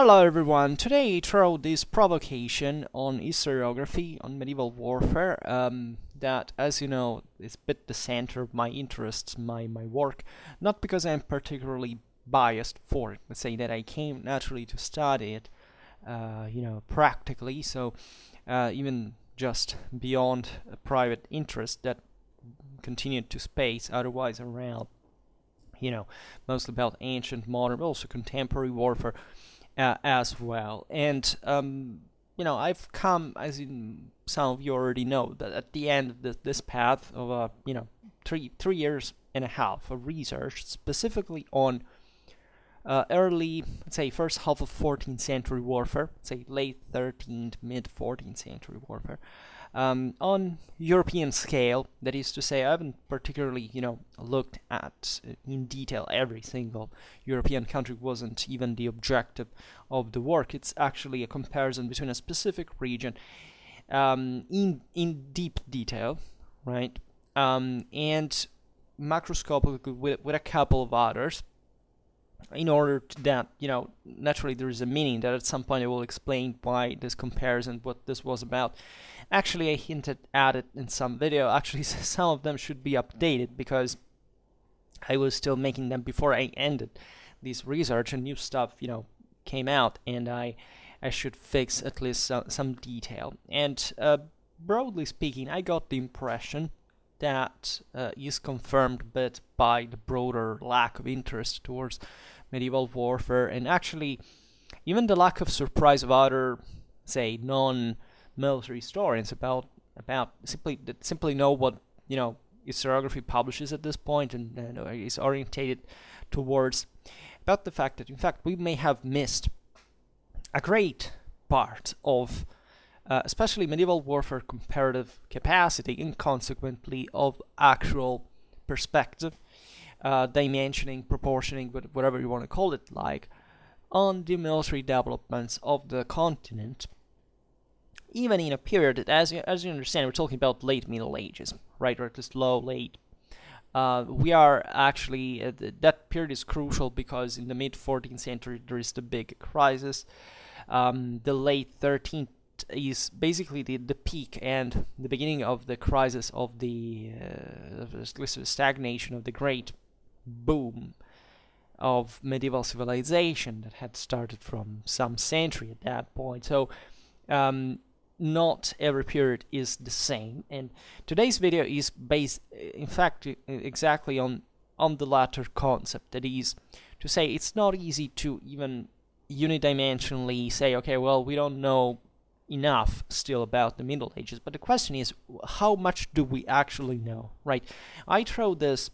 Hello everyone, today I throw this provocation on historiography, on medieval warfare, that, as you know, is a bit the center of my interests, my work, not because I'm particularly biased for it, let's say that I came naturally to study it, practically, so even just beyond a private interest that continued to space otherwise around, mostly about ancient, modern, but also contemporary warfare as well. And I've come, as in some of you already know, that at the end of this path of 3 years and a half of research, specifically on early, let's say, first half of 14th century warfare, say late 13th, mid 14th century warfare, on European scale. That is to say, I haven't particularly, looked at in detail every single European country. Wasn't even the objective of the work. It's actually a comparison between a specific region in deep detail, right? And macroscopically with a couple of others, in order to that, naturally there is a meaning that at some point I will explain why this comparison, what this was about. Actually, I hinted at it in some video. Actually, some of them should be updated because I was still making them before I ended this research, and new stuff, came out, and I should fix at least some detail. And broadly speaking, I got the impression that is confirmed a bit by the broader lack of interest towards medieval warfare, and actually even the lack of surprise of other, say, non-military historians about simply know what historiography publishes at this point, and is orientated towards, about the fact that in fact we may have missed a great part of especially medieval warfare comparative capacity, and consequently of actual perspective, dimensioning, proportioning, whatever you want to call it, like, on the military developments of the continent, even in a period that, as you understand, we're talking about late Middle Ages, right, or at least late. We are actually, that period is crucial because in the mid 14th century there is the big crisis. The late 13th is basically the peak and the beginning of the crisis of the stagnation of the great boom of medieval civilization that had started from some century at that point. So not every period is the same, and today's video is based, in fact, exactly on the latter concept. That is to say, it's not easy to even unidimensionally say, okay, well, we don't know enough still about the Middle Ages, but the question is, how much do we actually know, right? I throw this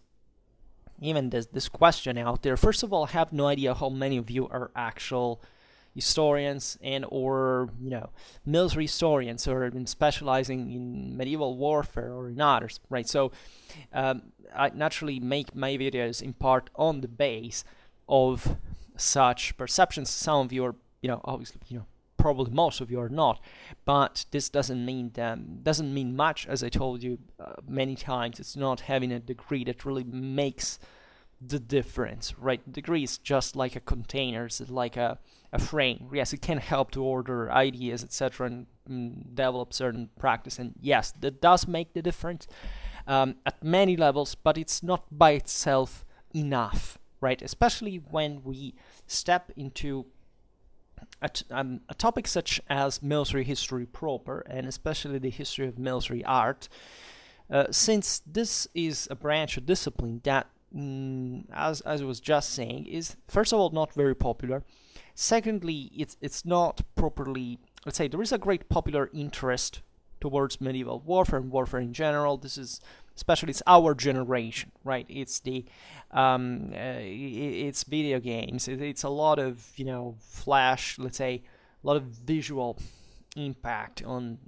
question out there. First of all, I have no idea how many of you are actual historians and or military historians, or have been specializing in medieval warfare or in others, right? So I naturally make my videos in part on the base of such perceptions. Some of you are, obviously, probably most of you are not, but this doesn't mean much. As I told you many times, it's not having a degree that really makes the difference, right? The degree is just like a container, it's like a frame. Yes, it can help to order ideas, etc., and develop certain practice, and yes, that does make the difference at many levels, but it's not by itself enough, right? Especially when we step into a topic such as military history proper, and especially the history of military art, since this is a branch of discipline that, as I was just saying, is first of all not very popular. Secondly, it's not properly, let's say, there is a great popular interest towards medieval warfare and warfare in general. This is especially, it's our generation, right? It's the it's video games. It's a lot of flash, let's say, a lot of visual impact on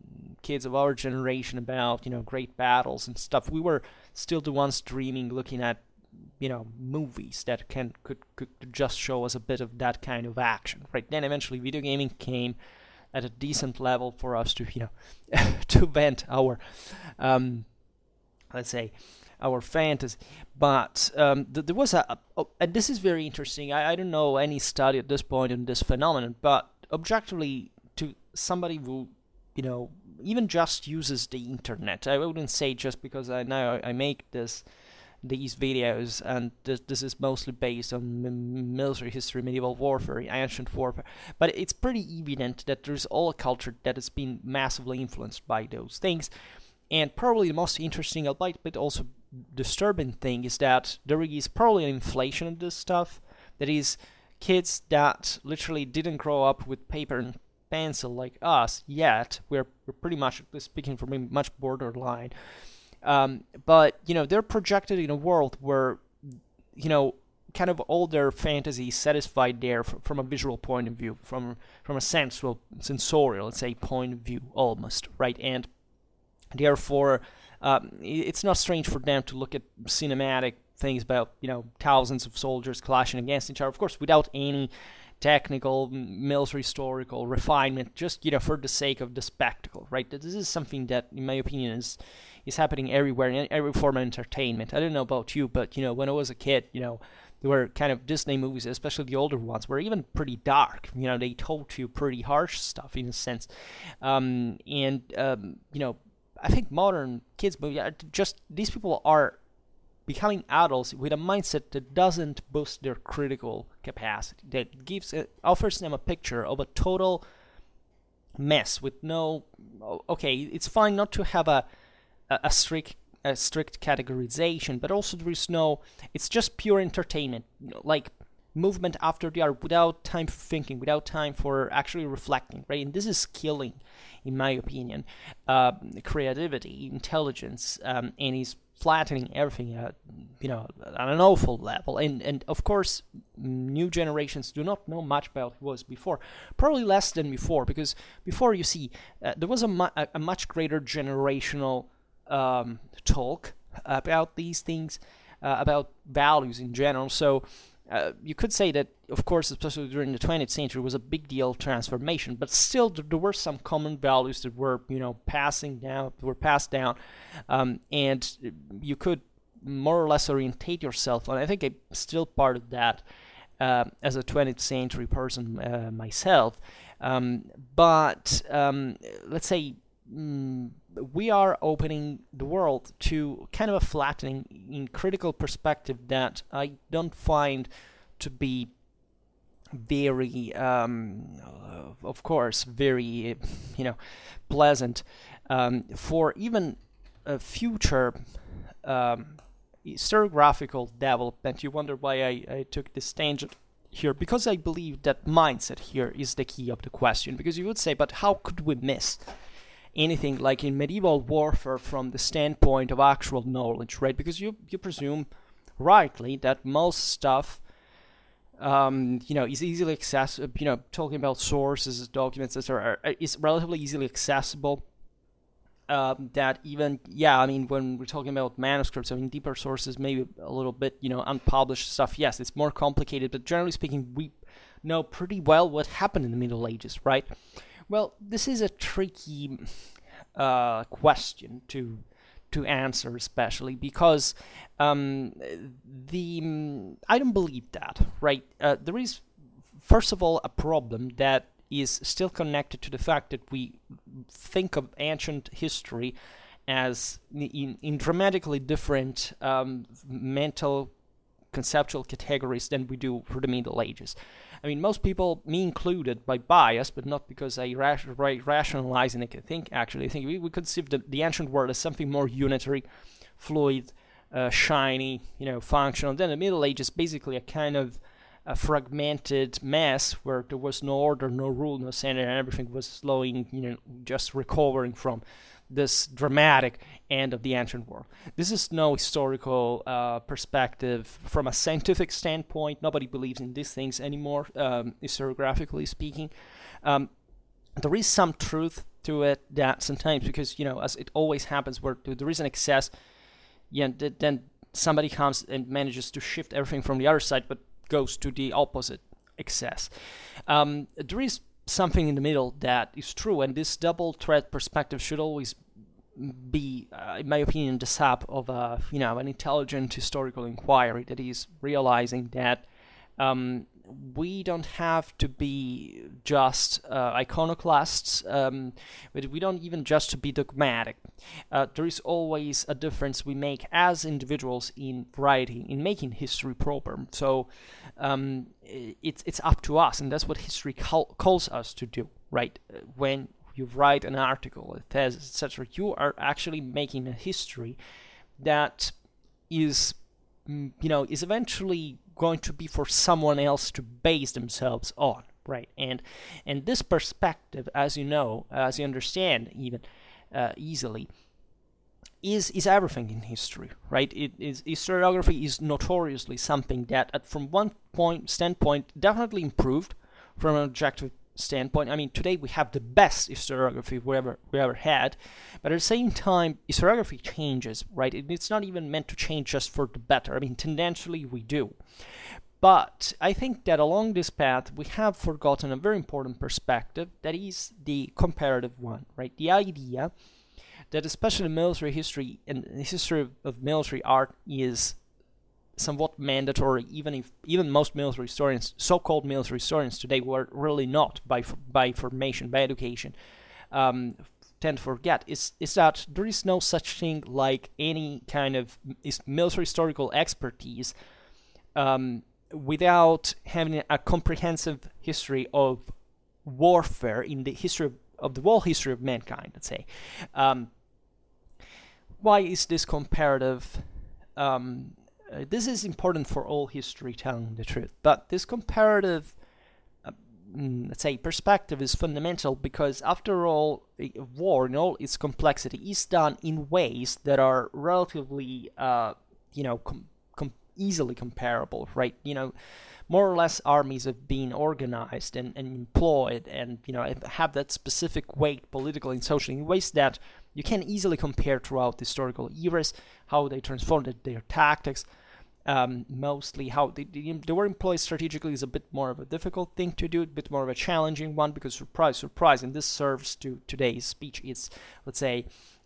kids of our generation about great battles and stuff. We were still the ones dreaming, looking at movies that could just show us a bit of that kind of action, right? Then eventually video gaming came at a decent level for us to to vent our let's say our fantasy. But there was and this is very interesting. I don't know any study at this point on this phenomenon, but objectively, to somebody who, even just uses the internet, I wouldn't say just because I know I make these videos, and this is mostly based on military history, medieval warfare, ancient warfare, but it's pretty evident that there's all a culture that has been massively influenced by those things. And probably the most interesting, albeit but also disturbing thing, is that there is probably an inflation of this stuff. That is, kids that literally didn't grow up with paper and pencil like us yet. We're pretty much, speaking for me, much borderline. But they're projected in a world where kind of all their fantasy is satisfied there from a visual point of view, from a sensorial, let's say, point of view almost, right? And therefore, it's not strange for them to look at cinematic things about thousands of soldiers clashing against each other, of course, without any technical, military, historical refinement, just for the sake of the spectacle, right? This is something that, in my opinion, is happening everywhere in every form of entertainment. I don't know about you, but when I was a kid, there were kind of Disney movies, especially the older ones, were even pretty dark. They told you pretty harsh stuff in a sense, I think modern kids movies, just these people are becoming adults with a mindset that doesn't boost their critical capacity, that offers them a picture of a total mess with no. Okay, it's fine not to have a strict categorization, but also there is no. It's just pure entertainment, like movement after the other, without time for thinking, without time for actually reflecting, right? And this is killing, in my opinion, creativity, intelligence, and is flattening everything at an awful level. And of course, new generations do not know much about what was before, probably less than before, because before, you see, there was a much greater generational talk about these things, about values in general. So you could say that, of course, especially during the 20th century, was a big deal transformation, but still there were some common values that were, passed down, and you could more or less orientate yourself on. I think I'm still part of that as a 20th century person myself, but let's say we are opening the world to kind of a flattening in critical perspective that I don't find to be very, of course, very, pleasant for even a future historiographical development. You wonder why I took this tangent here, because I believe that mindset here is the key of the question. Because you would say, but how could we miss anything like in medieval warfare from the standpoint of actual knowledge, right? Because you presume rightly that most stuff is easily accessible. Talking about sources, documents, etc., is relatively easily accessible. That even, when we're talking about manuscripts, deeper sources, maybe a little bit, unpublished stuff, yes, it's more complicated, but generally speaking, we know pretty well what happened in the Middle Ages, right? Well, this is a tricky question to answer, especially because I don't believe that, right? There is, first of all, a problem that is still connected to the fact that we think of ancient history as in dramatically different mental conceptual categories than we do for the Middle Ages. Most people, me included, by bias, but not because I rationalizing it. I think we conceive the ancient world as something more unitary, fluid, shiny, functional. Then the Middle Ages, basically a kind of a fragmented mess where there was no order, no rule, no standard, and everything was slowing, just recovering from this dramatic end of the ancient world. This is no historical perspective from a scientific standpoint. Nobody believes in these things anymore, historiographically speaking. There is some truth to it that sometimes, because, as it always happens where there is an excess, then somebody comes and manages to shift everything from the other side, but goes to the opposite excess. There is something in the middle that is true, and this double threat perspective should always be, in my opinion, the sap of a an intelligent historical inquiry that is realizing that we don't have to be just iconoclasts, but we don't even just to be dogmatic. There is always a difference we make as individuals in writing, in making history proper. So it's up to us, and that's what history calls us to do, right? When you write an article, a thesis, etc., you are actually making a history that is, is eventually going to be for someone else to base themselves on, right? And this perspective, as you understand, even easily, is everything in history, right? Historiography is notoriously something that, from one standpoint, definitely improved from an objective standpoint. I mean, today we have the best historiography we ever had, but at the same time, historiography changes, right? It's not even meant to change just for the better. I mean, tendentially we do. But I think that along this path, we have forgotten a very important perspective, that is the comparative one, right? The idea that especially military history and the history of military art is somewhat mandatory, even most military historians, so-called military historians today, were really not by formation, by education, tend to forget is that there is no such thing like any kind of military historical expertise without having a comprehensive history of warfare in the history of the whole history of mankind, let's say. Why is this comparative? This is important for all history, telling the truth. But this comparative, let's say, perspective is fundamental because, after all, war in all its complexity is done in ways that are relatively, easily comparable, right? More or less, armies have been organized and employed and, have that specific weight politically and socially in ways that you can easily compare throughout historical eras, how they transformed their tactics. Mostly how they were employed strategically is a bit more of a difficult thing to do, a bit more of a challenging one, because surprise, and this serves to today's speech, it's, let's say,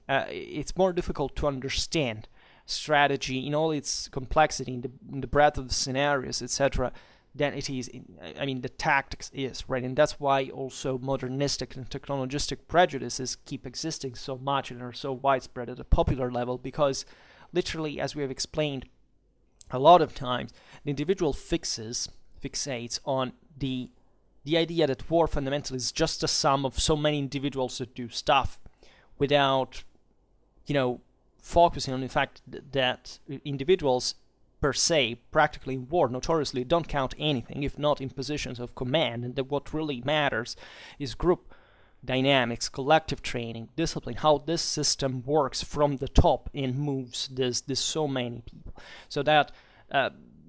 it's more difficult to understand strategy in all its complexity, in the breadth of the scenarios, etc., than it is the tactics is, right? And that's why also modernistic and technologistic prejudices keep existing so much and are so widespread at a popular level, because literally, as we have explained a lot of times, the individual fixates on the idea that war fundamentally is just a sum of so many individuals that do stuff, without, focusing on the fact that individuals per se, practically in war, notoriously don't count anything if not in positions of command, and that what really matters is group dynamics, collective training, discipline, how this system works from the top and moves this so many people. So that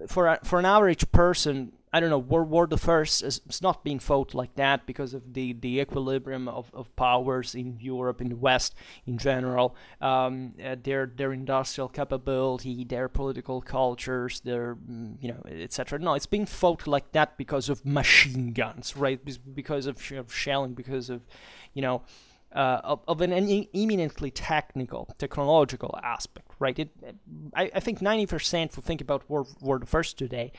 for an average person, I don't know, World War the First is not being fought like that because of the equilibrium of powers in Europe, in the West in general, their industrial capability, their political cultures, their etc. No, it's being fought like that because of machine guns, right? Because of shelling, because of of an eminently technological aspect, right? I think 90%, if we think about World War the First today,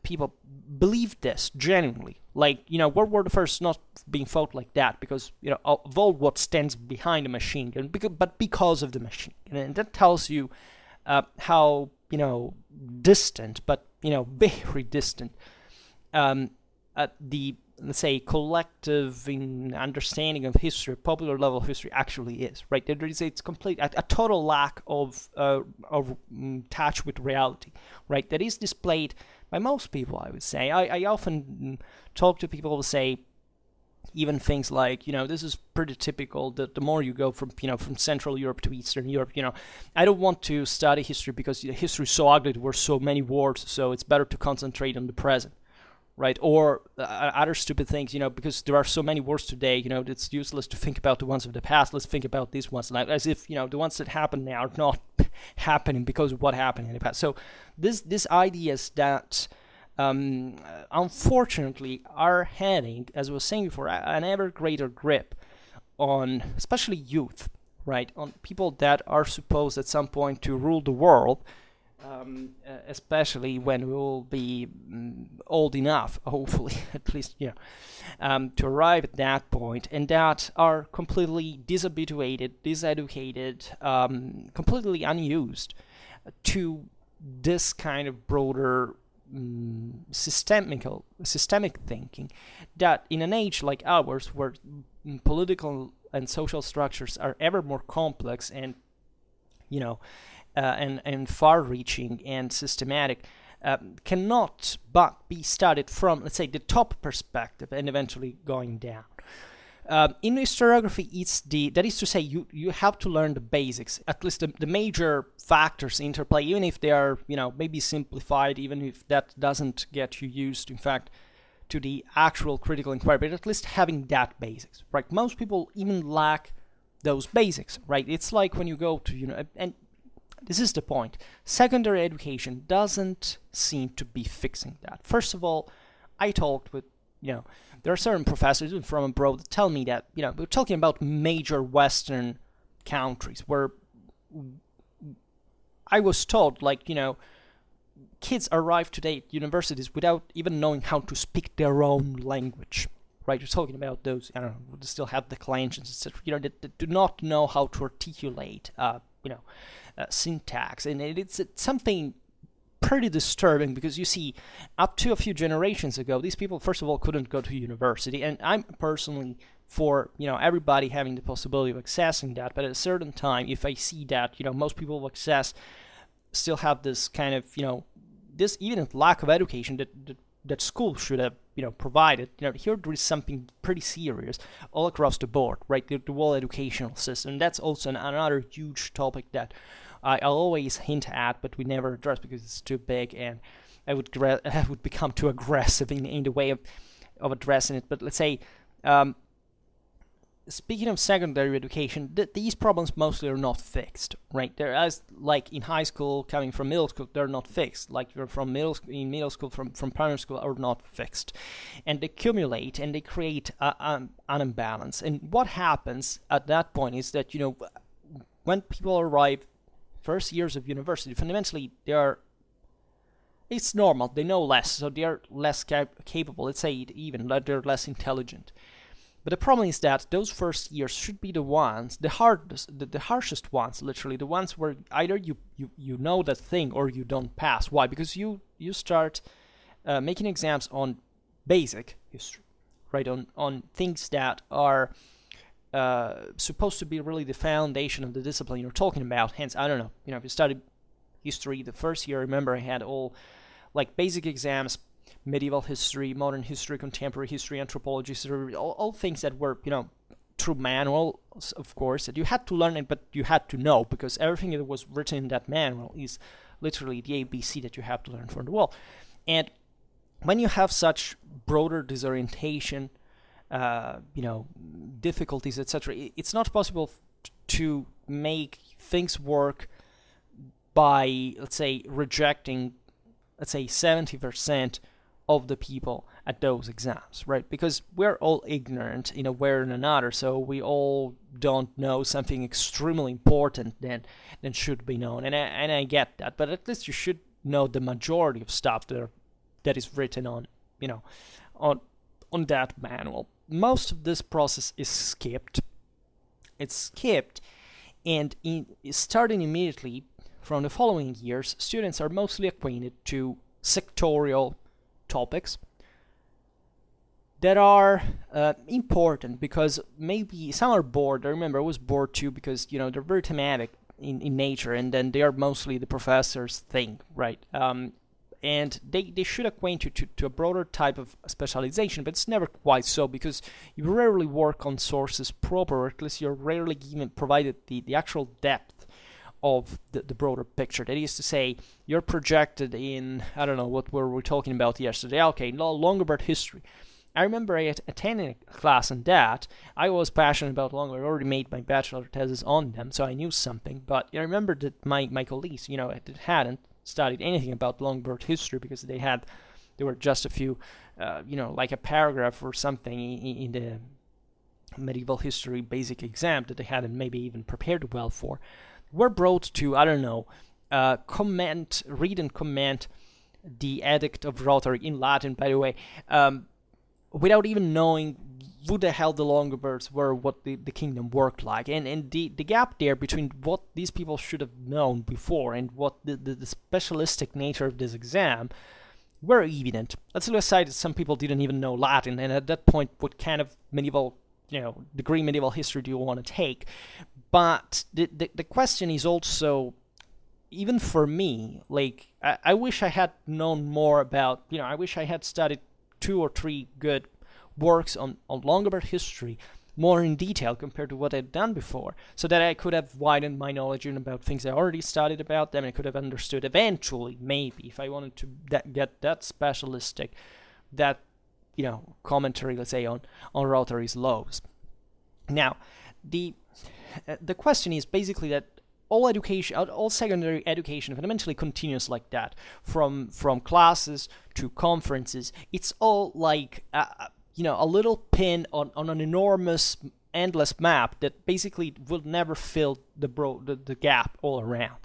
people believe this genuinely. Like, World War the First is not being fought like that because, of all what stands behind the machine gun, but because of the machine gun. And that tells you how, distant, but, very distant, the, let's say, collective in understanding of history, popular level of history actually is, right? There is a total lack of touch with reality, right? That is displayed by most people, I would say. I often talk to people who say even things like, this is pretty typical, that the more you go from Central Europe to Eastern Europe, I don't want to study history because history is so ugly, there were so many wars, so it's better to concentrate on the present. Right, or other stupid things, because there are so many wars today, it's useless to think about the ones of the past. Let's think about these ones, as if the ones that happen now are not happening because of what happened in the past. So this ideas that unfortunately are having, as I was saying before, an ever greater grip on especially youth, right? On people that are supposed at some point to rule the world, especially when we will be old enough, hopefully, at least, to arrive at that point, and that are completely dishabituated, diseducated, completely unused to this kind of broader systemic thinking, that in an age like ours, where political and social structures are ever more complex and and far-reaching and systematic, cannot but be studied from, let's say, the top perspective and eventually going down. In historiography, that is to say, you have to learn the basics, at least the major factors interplay, even if they are, maybe simplified, even if that doesn't get you used, in fact, to the actual critical inquiry, but at least having that basics, right? Most people even lack those basics, right? It's like when you go to, and this is the point. Secondary education doesn't seem to be fixing that. First of all, I talked with, there are certain professors from abroad that tell me that, we're talking about major Western countries where I was told, like, kids arrive today at universities without even knowing how to speak their own language, right? You're talking about those, I don't know, who still have declensions, etc., that do not know how to articulate, syntax, and it's something pretty disturbing, because you see, up to a few generations ago, these people, first of all, couldn't go to university, and I'm personally for, everybody having the possibility of accessing that, but at a certain time, if I see that, most people of access still have this kind of, this even lack of education that school should have, provided, here there is something pretty serious all across the board, right? The whole educational system. That's also another huge topic that I'll always hint at, but we never address because it's too big, and I would become too aggressive in the way of addressing it. But let's say, speaking of secondary education, these problems mostly are not fixed, right? They're, as like in high school, coming from middle school, they're not fixed. Like you're from middle school, from primary school, are not fixed, and they accumulate and they create an imbalance. And what happens at that point is that when people arrive first years of university, fundamentally it's normal, they know less, so they are less capable, let's say even, they're less intelligent. But the problem is that those first years should be the ones, the harshest ones, literally, the ones where either you know that thing or you don't pass. Why? Because you start making exams on basic history, right? On things that are supposed to be really the foundation of the discipline you're talking about. Hence, I don't know, if you study history the first year, remember I had all like basic exams, medieval history, modern history, contemporary history, anthropology, all things that were, through manuals, of course, that you had to learn it, but you had to know, because everything that was written in that manual is literally the ABC that you have to learn from the wall. And when you have such broader disorientation, difficulties, etc., it's not possible to make things work by, let's say, rejecting, 70% of the people at those exams, right? Because we're all ignorant in a way or another, so we all don't know something extremely important than should be known, and I get that, but at least you should know the majority of stuff that is written on, on that manual. Most of this process is skipped. It's skipped, and starting immediately from the following years, students are mostly acquainted to sectorial topics that are important, because maybe some are bored. I remember I was bored too, because they're very thematic in nature, and then they are mostly the professor's thing, right? And they should acquaint you to a broader type of specialization, but it's never quite so, because you rarely work on sources proper, or at least you're rarely provided the actual depth of the broader picture. That is to say, you're projected in, I don't know, what were we talking about yesterday? Okay, Longobards history. I remember attending a class on that. I was passionate about Longobards. I already made my bachelor thesis on them, so I knew something. But I remember that my colleagues, hadn't studied anything about Longobards history, because there were just a few, like a paragraph or something in medieval history basic exam that they hadn't maybe even prepared well for, were brought to, I don't know, read and comment the Edict of Rotary in Latin, by the way, without even knowing who the hell the Longobards were, what the kingdom worked like. And the gap there between what these people should have known before and what the specialistic nature of this exam were evident. Let's look aside that some people didn't even know Latin, and at that point, what kind of medieval, degree medieval history do you want to take? But the question is also, even for me, like, I wish I had known more about, I wish I had studied 2 or 3 good works on Longobards history more in detail compared to what I'd done before, so that I could have widened my knowledge about things I already studied about them, and I could have understood eventually, maybe, if I wanted to get that specialistic, that, commentary, let's say, on Rotary's laws. Now, the question is basically that all education, all secondary education fundamentally continues like that, from classes to conferences. It's all like a little pin on an enormous, endless map that basically will never fill the gap all around.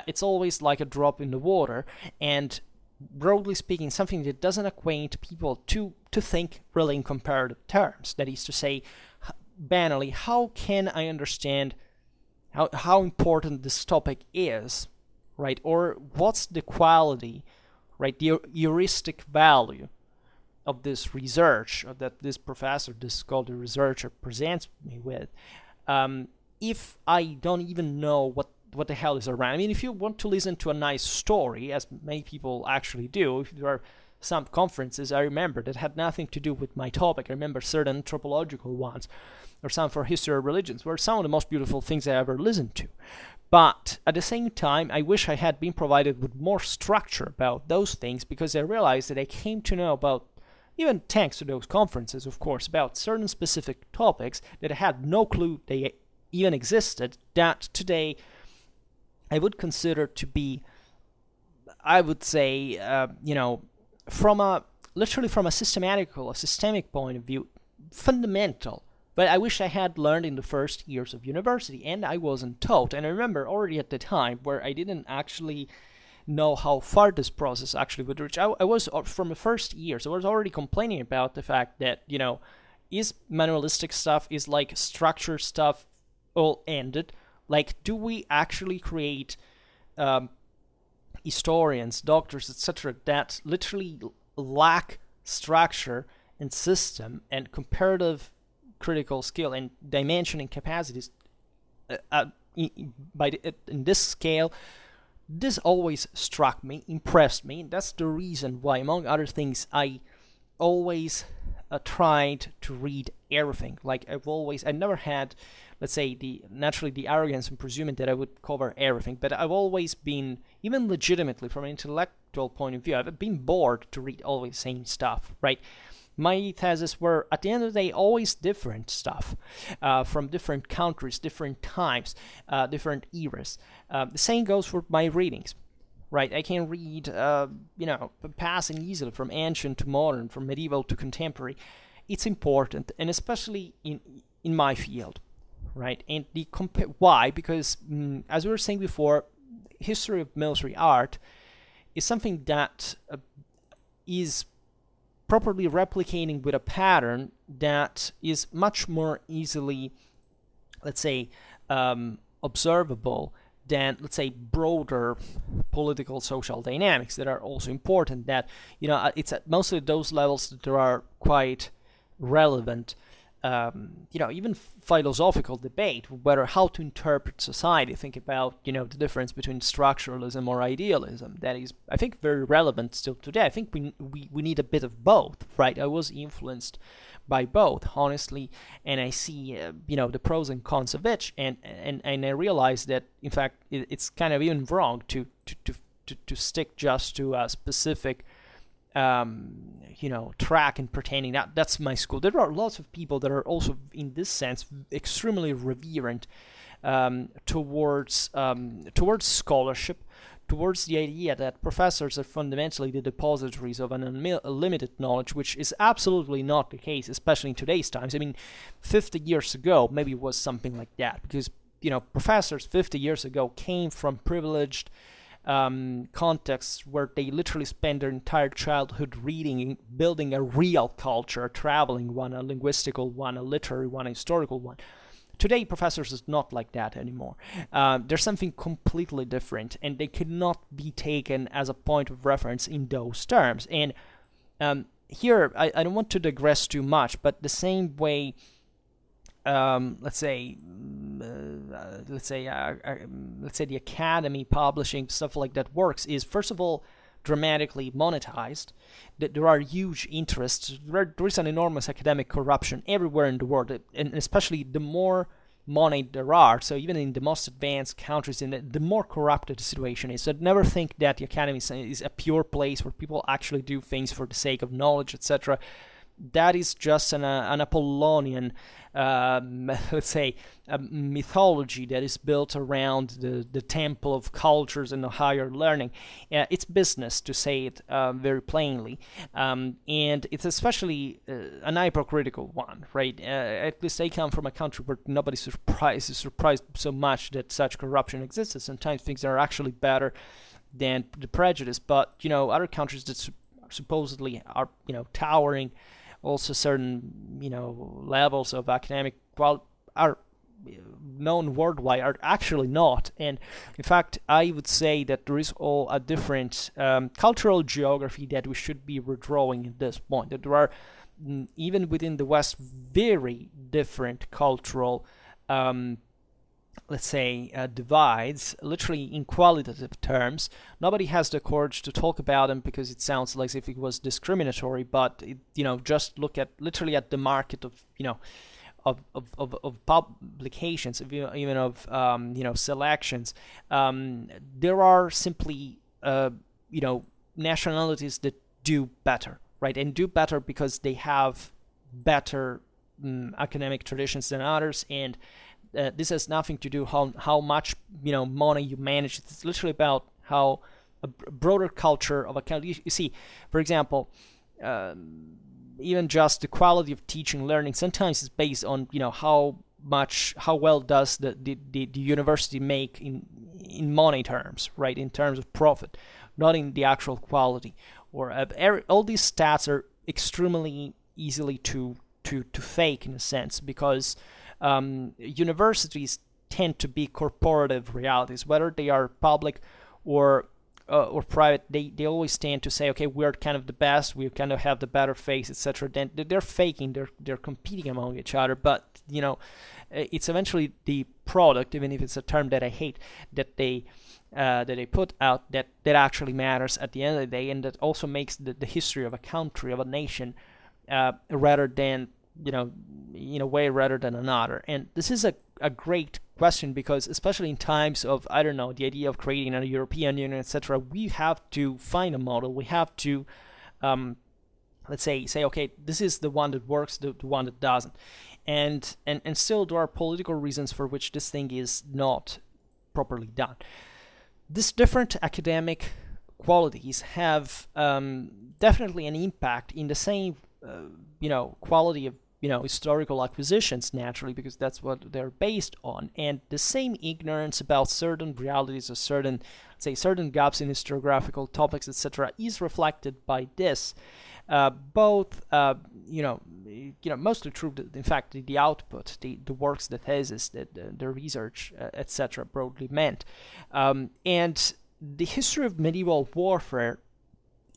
It's always like a drop in the water, and broadly speaking, something that doesn't acquaint people to think really in comparative terms. That is to say, banally, how can I understand how important this topic is, right? Or what's the quality, right? The heuristic value of this research, or that this professor, this scholar researcher presents me with, if I don't even know what the hell is around. I mean, if you want to listen to a nice story, as many people actually do, if there are some conferences I remember that had nothing to do with my topic. I remember certain anthropological ones, or some for history of religions, were some of the most beautiful things I ever listened to. But at the same time, I wish I had been provided with more structure about those things, because I realized that I came to know about, even thanks to those conferences, of course, about certain specific topics that I had no clue they even existed, that today I would consider to be, I would say, literally from a systemic point of view, fundamental. But I wish I had learned in the first years of university, and I wasn't taught. And I remember already at the time where I didn't actually know how far this process actually would reach. I was, from the first years, I was already complaining about the fact that, is manualistic stuff, is like structure stuff all ended? Like, do we actually create historians, doctors, etc., that literally lack structure and system and comparative critical skill and dimensioning capacities in this scale? This always struck me, impressed me, and that's the reason why, among other things, I always tried to read everything. Like, I never had, let's say, the arrogance and presuming that I would cover everything, but I've always been, even legitimately from an intellectual point of view, I've been bored to read always the same stuff, right? My theses were, at the end of the day, always different stuff, from different countries, different times, different eras. The same goes for my readings, right? I can read, passing easily from ancient to modern, from medieval to contemporary. It's important, and especially in my field, right? And why? Because, as we were saying before, history of military art is something that is properly replicating with a pattern that is much more easily, let's say, observable than, let's say, broader political social dynamics that are also important. That, it's at mostly those levels that there are quite relevant, even philosophical debate whether how to interpret society. Think about, the difference between structuralism or idealism. That is, I think, very relevant still today. I think we need a bit of both, right? I was influenced by both, honestly, and I see, the pros and cons of each, and I realize that, in fact, it's kind of even wrong to stick just to a specific track and pretending that that's my school. There are lots of people that are also, in this sense, extremely reverent towards scholarship, towards the idea that professors are fundamentally the depositories of an unlimited knowledge, which is absolutely not the case, especially in today's times. I mean, 50 years ago, maybe it was something like that, because, professors 50 years ago came from privileged contexts where they literally spend their entire childhood reading, building a real culture, a traveling one, a linguistical one, a literary one, a historical one. Today, professors is not like that anymore. There's something completely different, and they cannot be taken as a point of reference in those terms. And here, I don't want to digress too much, but the same way, let's say the academy publishing stuff like that works is, first of all, dramatically monetized. That there are huge interests. There is an enormous academic corruption everywhere in the world, and especially the more money there are. So even in the most advanced countries, the more corrupted the situation is. So never think that the academy is a pure place where people actually do things for the sake of knowledge, etc. That is just an Apollonian, let's say, a mythology that is built around the temple of cultures and the higher learning. It's business, to say it very plainly, and it's especially an hypocritical one, right? At least I come from a country where nobody's surprised so much that such corruption exists. Sometimes things are actually better than the prejudice, but other countries that supposedly are towering also certain levels of academic are known worldwide are actually not. And in fact, I would say that there is all a different cultural geography that we should be redrawing at this point, that there are even within the West very different cultural let's say divides, literally in qualitative terms. Nobody has the courage to talk about them because it sounds like if it was discriminatory, but just look at literally at the market of of publications, even of selections. There are simply nationalities that do better, right, and do better because they have better academic traditions than others, and this has nothing to do how much money you manage. It's literally about how a broader culture of a country. You see, for example, even just the quality of teaching, learning sometimes is based on how well does the university make in money terms, right? In terms of profit, not in the actual quality. Or all these stats are extremely easily to fake in a sense, because universities tend to be corporative realities, whether they are public or private. They always tend to say, okay, we're kind of the best, we kind of have the better face, etc. Then they're faking, they're competing among each other, but it's eventually the product, even if it's a term that I hate, that they put out that actually matters at the end of the day, and that also makes the history of a country, of a nation, rather than in a way rather than another. And this is a great question, because especially in times of, I don't know, the idea of creating a European Union, etc., we have to find a model. We have to let's say okay, this is the one that works, the one that doesn't, and still there are political reasons for which this thing is not properly done. These different academic qualities have definitely an impact in the same quality of historical acquisitions, naturally, because that's what they're based on, and the same ignorance about certain realities or certain gaps in historiographical topics, etc., is reflected by this. Both mostly through in fact the output, the works, the thesis, the research, etc., broadly meant, and the history of medieval warfare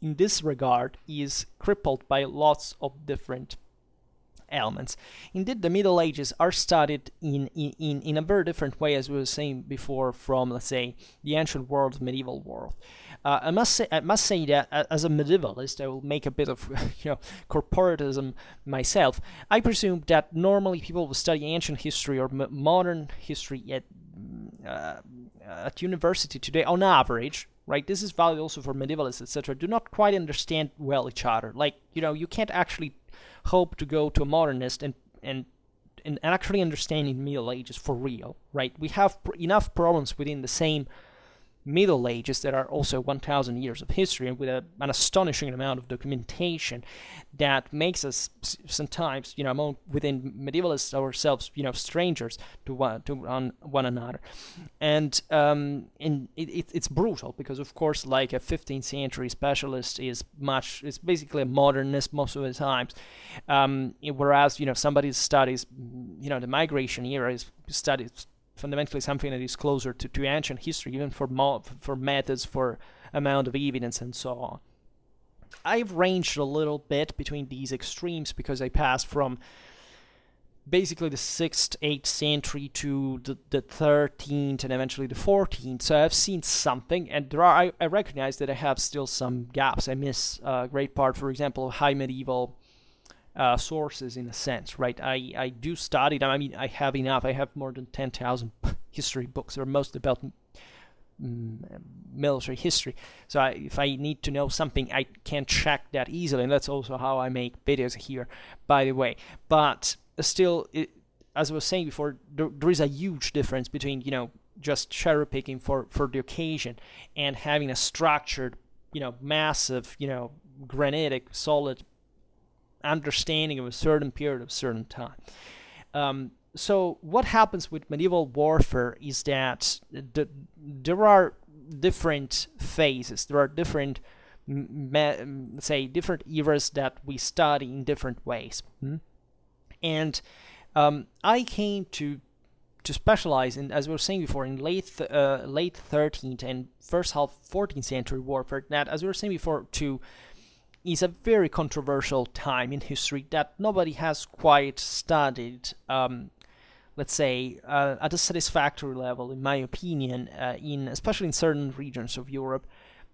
in this regard is crippled by lots of different elements. Indeed, the Middle Ages are studied in a very different way, as we were saying before, from, let's say, the ancient world, medieval world. I must say that as a medievalist, I will make a bit of corporatism myself. I presume that normally people who study ancient history or modern history at university today, on average, right, this is valid also for medievalists, etc., do not quite understand well each other. Like, you can't actually hope to go to a modernist and actually understand in Middle Ages for real, right? We have enough problems within the same Middle Ages that are also 1,000 years of history, and with an astonishing amount of documentation that makes us sometimes, within medievalists ourselves, strangers to one another. And it's brutal because, of course, like a 15th century specialist is basically a modernist most of the times, whereas somebody who studies the migration era is studies fundamentally something that is closer to ancient history, even for methods, for amount of evidence, and so on. I've ranged a little bit between these extremes because I passed from basically the 6th, 8th century to the 13th and eventually the 14th. So I've seen something, and I recognize that I have still some gaps. I miss a great part, for example, high medieval sources, in a sense, right? I do study them. I mean, I have enough. I have more than 10,000 history books. They're mostly about military history. So if I need to know something, I can check that easily, and that's also how I make videos here, by the way. But still, as I was saying before, there is a huge difference between, just cherry picking for the occasion and having a structured, massive, granitic, solid understanding of a certain period of a certain time. So what happens with medieval warfare is that there are different phases. There are different, let's say, different eras that we study in different ways. And I came to specialize in, as we were saying before, in late 13th and first half 14th century warfare. That, as we were saying before, is a very controversial time in history that nobody has quite studied, let's say, at a satisfactory level, in my opinion, especially in certain regions of Europe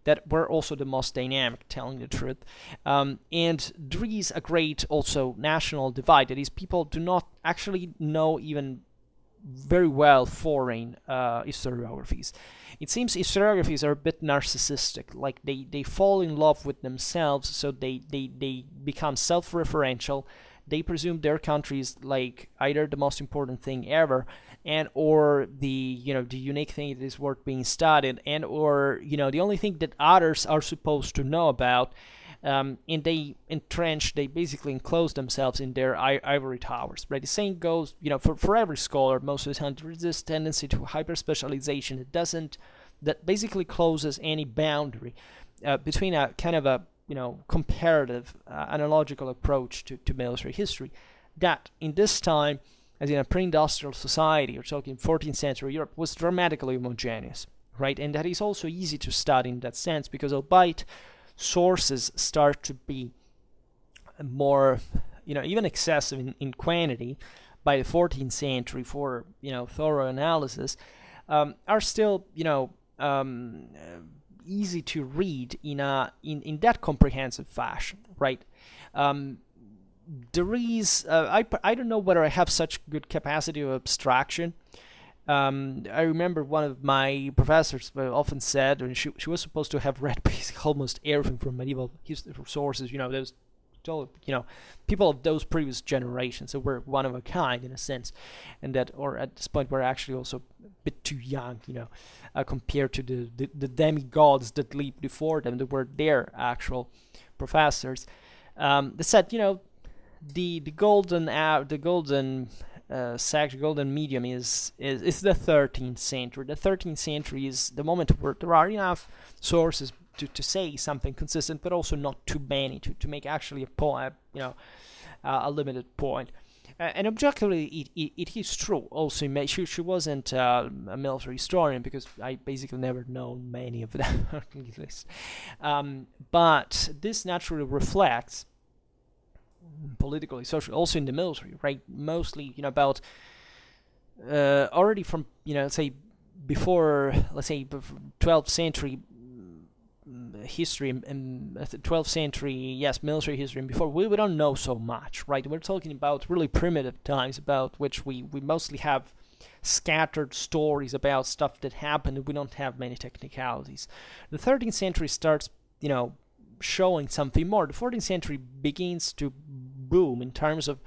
that were also the most dynamic, telling the truth. And there is a great also national divide. That is, people do not actually know even very well foreign historiographies. It seems historiographies are a bit narcissistic, like they fall in love with themselves, so they become self-referential. They presume their country is like either the most important thing ever, and or the unique thing that is worth being studied, and or the only thing that others are supposed to know about. And they basically enclose themselves in their ivory towers. Right? The saying goes, for every scholar, most of the time, there is this tendency to hyper-specialization that basically closes any boundary between a kind of a, comparative, analogical approach to military history. That, in this time, as in a pre-industrial society, we're talking 14th century Europe, was dramatically homogeneous, right? And that is also easy to study in that sense, because albeit sources start to be more, even excessive in quantity by the 14th century for, thorough analysis, are still, easy to read in that comprehensive fashion, right? There is, I don't know whether I have such good capacity of abstraction. I remember one of my professors often said, and she was supposed to have read basically almost everything from medieval history sources, those, people of those previous generations, so we're one of a kind in a sense, and that, or at this point, we're actually also a bit too young, compared to the demigods that lived before them, that were their actual professors. They said, the golden golden medium is the 13th century. The 13th century is the moment where there are enough sources to say something consistent, but also not too many to make actually a point, a limited point. And objectively, it is true. Also, she wasn't a military historian, because I basically never known many of them, at least. But this naturally reflects politically, socially, also in the military, right? Mostly, about already from, say before, let's say 12th century history and 12th century, yes, military history, and before, we don't know so much, right? We're talking about really primitive times, about which we mostly have scattered stories about stuff that happened, and we don't have many technicalities. The 13th century starts, showing something more. The 14th century begins to boom in terms of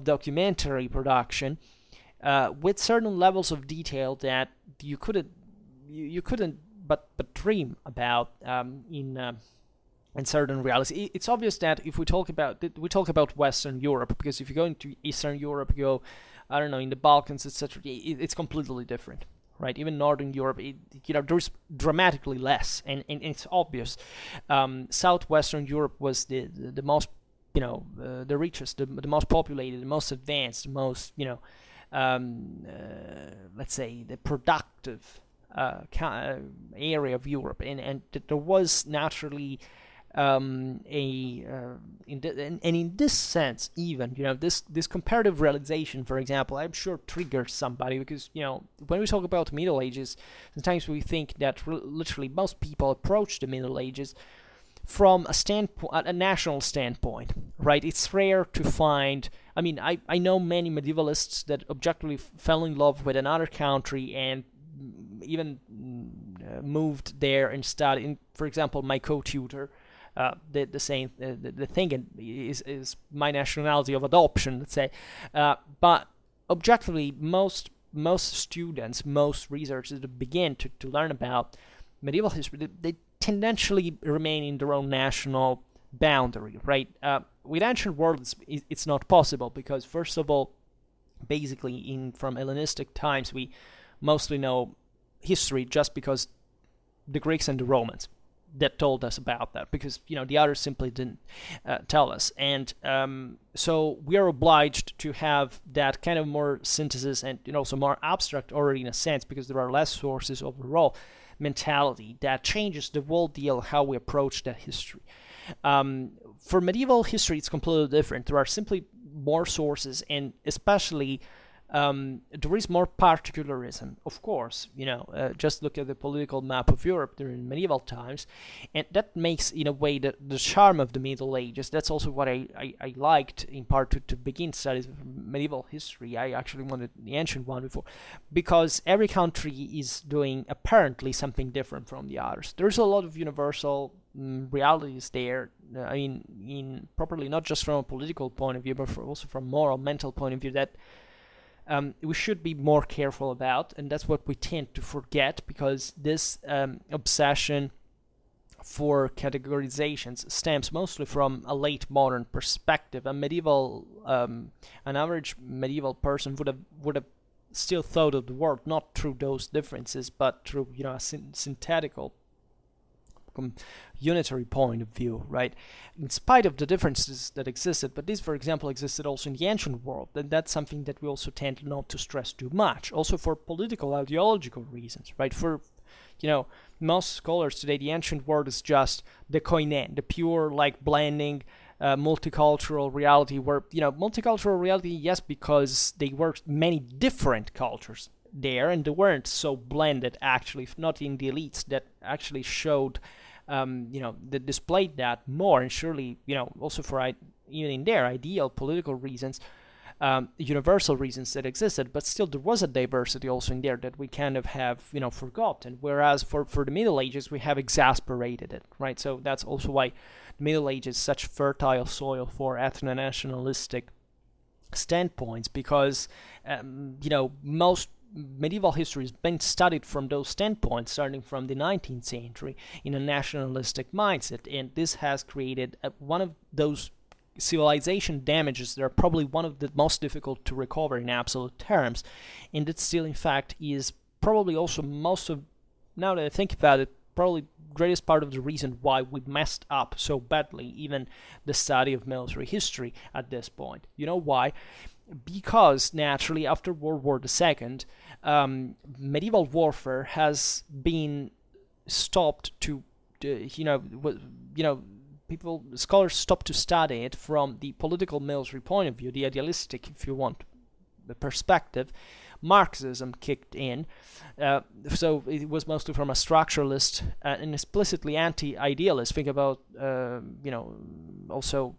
documentary production, with certain levels of detail that you couldn't but dream about in certain realities. It's obvious that if we talk about Western Europe, because if you go into Eastern Europe, you go, I don't know, in the Balkans, etc. It's completely different, right? Even Northern Europe, there's dramatically less, and it's obvious. Southwestern Europe was the most, the richest, the most populated, the most advanced, the most, let's say, the productive area of Europe, and there was naturally in this sense, even this comparative realization, for example, I'm sure triggers somebody, because when we talk about Middle Ages, sometimes we think that literally most people approach the Middle Ages from a national standpoint, right? It's rare to find. I mean, I know many medievalists that objectively fell in love with another country and even moved there and studied. For example, my co-tutor. The same the thing is my nationality of adoption, let's say, but objectively most students, most researchers that begin to learn about medieval history, they tendentially remain in their own national boundary, right? With ancient world, it's not possible, because first of all, basically from Hellenistic times, we mostly know history just because the Greeks and the Romans that told us about that, because the others simply didn't tell us, and so we are obliged to have that kind of more synthesis and also more abstract already, in a sense, because there are less sources overall mentality that changes the whole deal how we approach that history. For medieval history, it's completely different. There are simply more sources, and especially there is more particularism, of course. Just look at the political map of Europe during medieval times, and that makes, in a way, the charm of the Middle Ages. That's also what I liked, in part, to begin studies of medieval history. I actually wanted the ancient one before, because every country is doing apparently something different from the others. There's a lot of universal realities there. I mean, properly, not just from a political point of view, but also from moral, mental point of view, that we should be more careful about, and that's what we tend to forget, because this obsession for categorizations stems mostly from a late modern perspective. An average medieval person would have still thought of the world not through those differences, but through a synthetical, unitary point of view, right? In spite of the differences that existed, but this, for example, existed also in the ancient world, and that's something that we also tend not to stress too much, also for political, ideological reasons, right? For most scholars today, the ancient world is just the koine, the pure, blending, multicultural reality, where multicultural reality, yes, because they were many different cultures there, and they weren't so blended, actually, not in the elites that actually showed that displayed that more, and surely also for even in their ideal political reasons, universal reasons that existed, but still there was a diversity also in there that we kind of have forgotten, whereas for the Middle Ages we have exasperated it, right? So that's also why the Middle Ages is such fertile soil for ethno-nationalistic standpoints, because most medieval history has been studied from those standpoints, starting from the 19th century, in a nationalistic mindset, and this has created one of those civilization damages that are probably one of the most difficult to recover in absolute terms, and that still, in fact, is probably also now that I think about it, probably greatest part of the reason why we messed up so badly even the study of military history at this point. You know why? Because naturally, after World War II, medieval warfare has been stopped scholars stopped to study it from the political military point of view, the idealistic, if you want, the perspective. Marxism kicked in, so it was mostly from a structuralist and explicitly anti-idealist. Think about, also,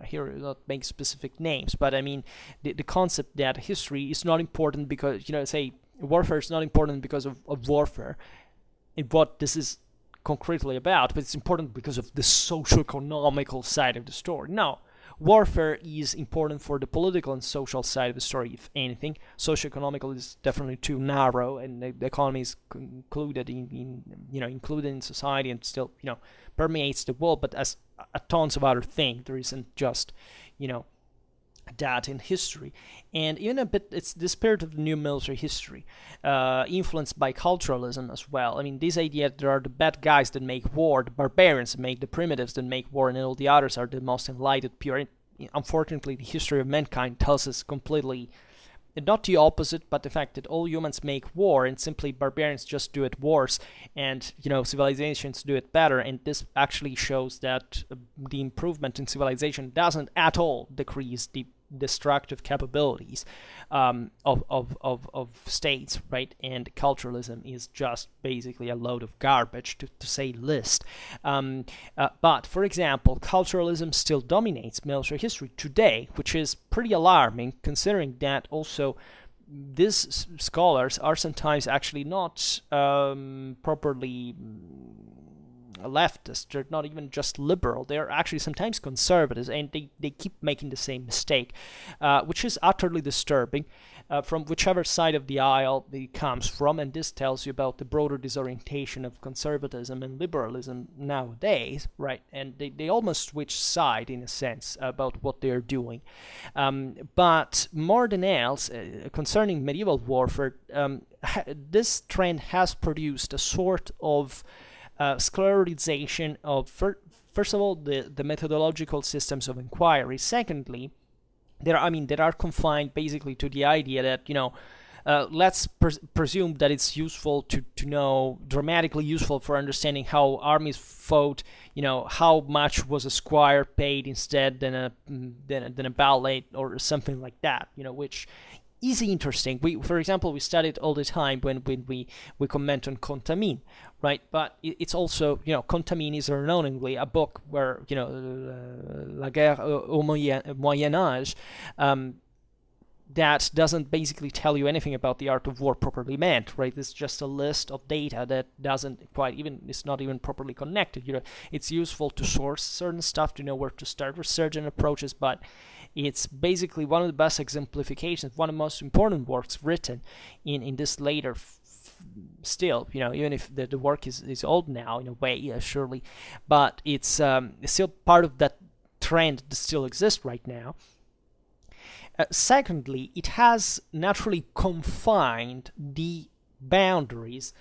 here I will not make specific names, but I mean the concept that history is not important because, say warfare is not important because of warfare and what this is concretely about, but it's important because of the socio-economical side of the story. No, warfare is important for the political and social side of the story, if anything. Socioeconomical is definitely too narrow, and the economy is included included in society and still permeates the world, but as a tons of other things. There isn't just that in history. And even a bit, it's the spirit of the new military history, influenced by culturalism as well. I mean, this idea that there are the bad guys that make war, the barbarians that make, the primitives that make war, and all the others are the most enlightened, pure. Unfortunately, the history of mankind tells us completely not the opposite, but the fact that all humans make war, and simply barbarians just do it worse, and civilizations do it better. And this actually shows that the improvement in civilization doesn't at all decrease the destructive capabilities of states, right? And culturalism is just basically a load of garbage, to say least. But for example, culturalism still dominates military history today, which is pretty alarming, considering that also these scholars are sometimes actually not properly leftist. They're not even just liberal. They're actually sometimes conservatives, and they keep making the same mistake, which is utterly disturbing from whichever side of the aisle it comes from. And this tells you about the broader disorientation of conservatism and liberalism nowadays, right? And they almost switch side in a sense about what they're doing. But more than else, concerning medieval warfare, this trend has produced a sort of sclerotization of, first of all, the methodological systems of inquiry. Secondly, there are confined basically to the idea that let's presume that it's useful to know, dramatically useful for understanding how armies fought. How much was a squire paid instead than a valet or something like that. Which is interesting. For example, we study it all the time when we comment on Contamine, right? But it's also, Contamine is unknowingly a book where, La Guerre au Moyen Âge, that doesn't basically tell you anything about the art of war properly meant, right? It's just a list of data that it's not even properly connected. It's useful to source certain stuff, to know where to start with certain approaches, but it's basically one of the best exemplifications, one of the most important works written in this later still, even if the work is old now in a way, surely, but it's still part of that trend that still exists right now. Secondly, it has naturally confined the boundaries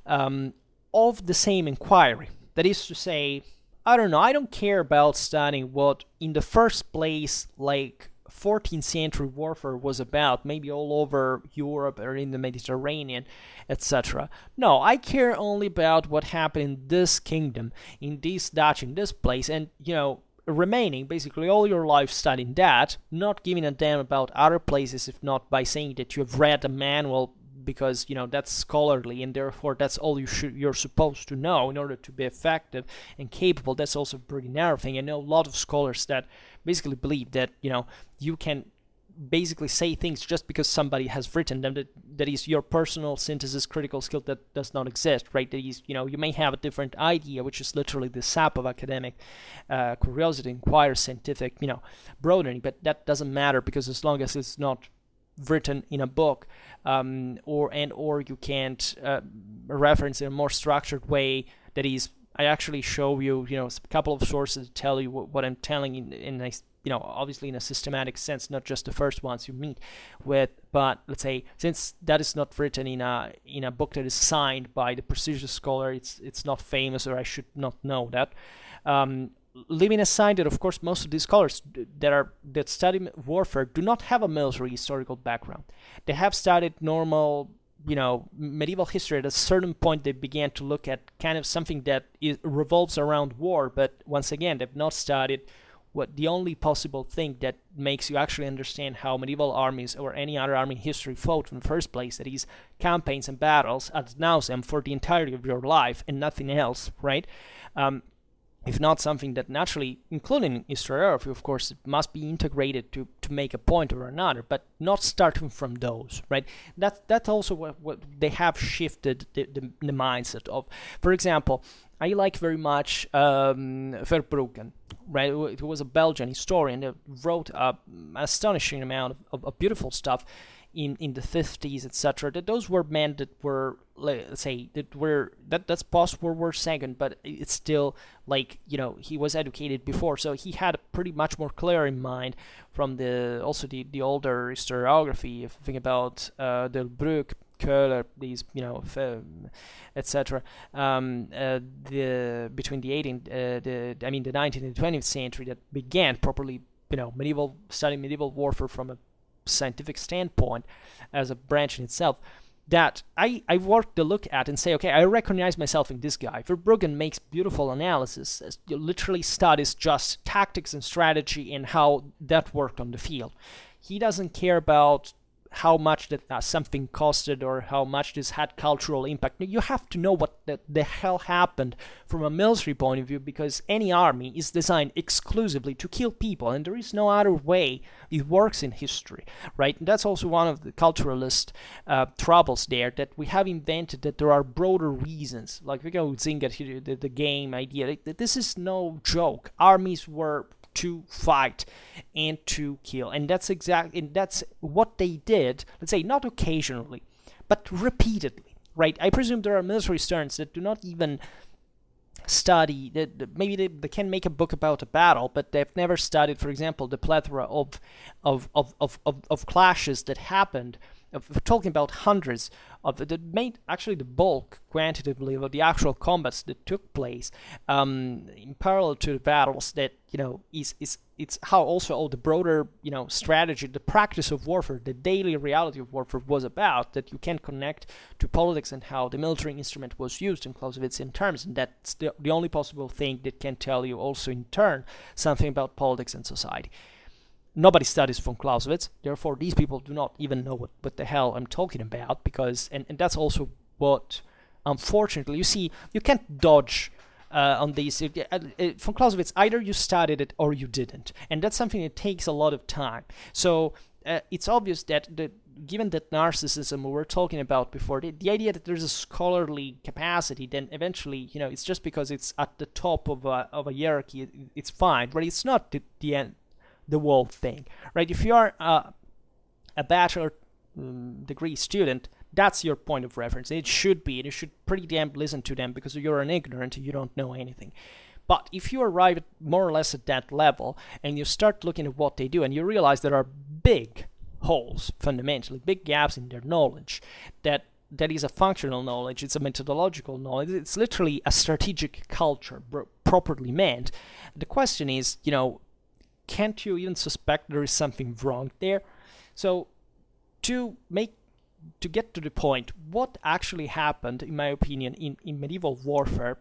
of the same inquiry. That is to say, I don't care about studying what in the first place, like 14th century warfare was about, maybe all over Europe or in the Mediterranean, etc. No, I care only about what happened in this kingdom, in this Dutch, in this place, and, remaining basically all your life studying that, not giving a damn about other places, if not by saying that you have read a manual because that's scholarly and therefore that's all you're supposed to know in order to be effective and capable. That's also a pretty narrow thing. I know a lot of scholars that basically believe that you can basically say things just because somebody has written them, that is your personal synthesis critical skill that does not exist, right? That is, you may have a different idea, which is literally the sap of academic curiosity, inquire, scientific, broadening, but that doesn't matter, because as long as it's not written in a book, or you can't reference in a more structured way, that is, I actually show you, a couple of sources to tell you what I'm telling in a, obviously in a systematic sense, not just the first ones you meet with, but let's say, since that is not written in a book that is signed by the prestigious scholar, it's not famous, or I should not know that. Leaving aside that, of course, most of these scholars that study warfare do not have a military historical background. They have studied normal, medieval history. At a certain point, they began to look at kind of something that revolves around war, but once again, they've not studied what the only possible thing that makes you actually understand how medieval armies or any other army in history fought in the first place, that is, campaigns and battles ad nauseam for the entirety of your life and nothing else, right? If not something that naturally, including historiography, of course, it must be integrated to make a point or another, but not starting from those, right? That's also what they have shifted the mindset of. For example, I like very much Verbruggen, right? It was a Belgian historian that wrote an astonishing amount of beautiful stuff in the 50s, etc. That those were men that were, let's say, that's post World War II, but it's still like, he was educated before, so he had pretty much more clear in mind from the older historiography. If you think about Delbrück, Köhler, these, etc. Between the 19th and 20th century, that began properly, studying medieval warfare from a scientific standpoint as a branch in itself, that I worked to look at and say, okay, I recognize myself in this guy. Verbruggen makes beautiful analysis, literally studies just tactics and strategy and how that worked on the field. He doesn't care about how much that something costed or how much this had cultural impact. You have to know what the hell happened from a military point of view, because any army is designed exclusively to kill people, and there is no other way it works in history, right? And that's also one of the culturalist troubles there, that we have invented that there are broader reasons. Like we go Zinga, the game idea. This is no joke. Armies were to fight and to kill, and that's what they did. Let's say not occasionally, but repeatedly, right? I presume there are military historians that do not even study that. Maybe they can make a book about a battle, but they've never studied, for example, the plethora of clashes that happened. We're talking about hundreds of that made actually the bulk quantitatively of the actual combats that took place in parallel to the battles. That it's how also all the broader strategy, the practice of warfare, the daily reality of warfare was about, that you can connect to politics and how the military instrument was used in Clausewitzian terms, and that's the only possible thing that can tell you also in turn something about politics and society. Nobody studies von Clausewitz, therefore these people do not even know what the hell I'm talking about, because and that's also what, unfortunately, you see, you can't dodge on these. Von Clausewitz, either you studied it or you didn't, and that's something that takes a lot of time. So it's obvious that given that narcissism we were talking about before, the idea that there's a scholarly capacity, then eventually, it's just because it's at the top of a hierarchy, it's fine, but it's not the end. The whole thing, right? If you are a bachelor degree student, that's your point of reference. It should be, and you should pretty damn listen to them, because you're an ignorant, you don't know anything. But if you arrive at more or less at that level and you start looking at what they do, and you realize there are big holes, fundamentally big gaps in their knowledge, that is a functional knowledge, it's a methodological knowledge, it's literally a strategic culture properly meant. The question is, can't you even suspect there is something wrong there? So to get to the point, what actually happened, in my opinion, in medieval warfare,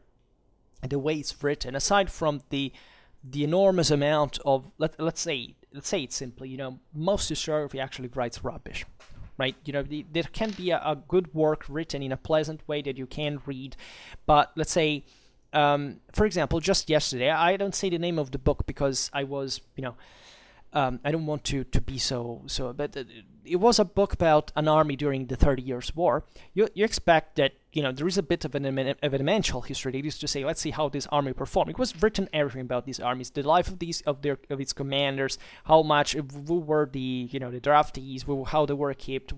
the way it's written, aside from the enormous amount of, let's say it simply, most historiography actually writes rubbish, right? There can be a good work written in a pleasant way that you can read, but let's say, for example, just yesterday, I don't say the name of the book because I was, I don't want to be so, but it was a book about an army during the 30 Years' War. You expect that, there is a bit of an evidential history. They used to say, let's see how this army performed. It was written everything about these armies, the life of its commanders, how much, who were the draftees, how they were equipped,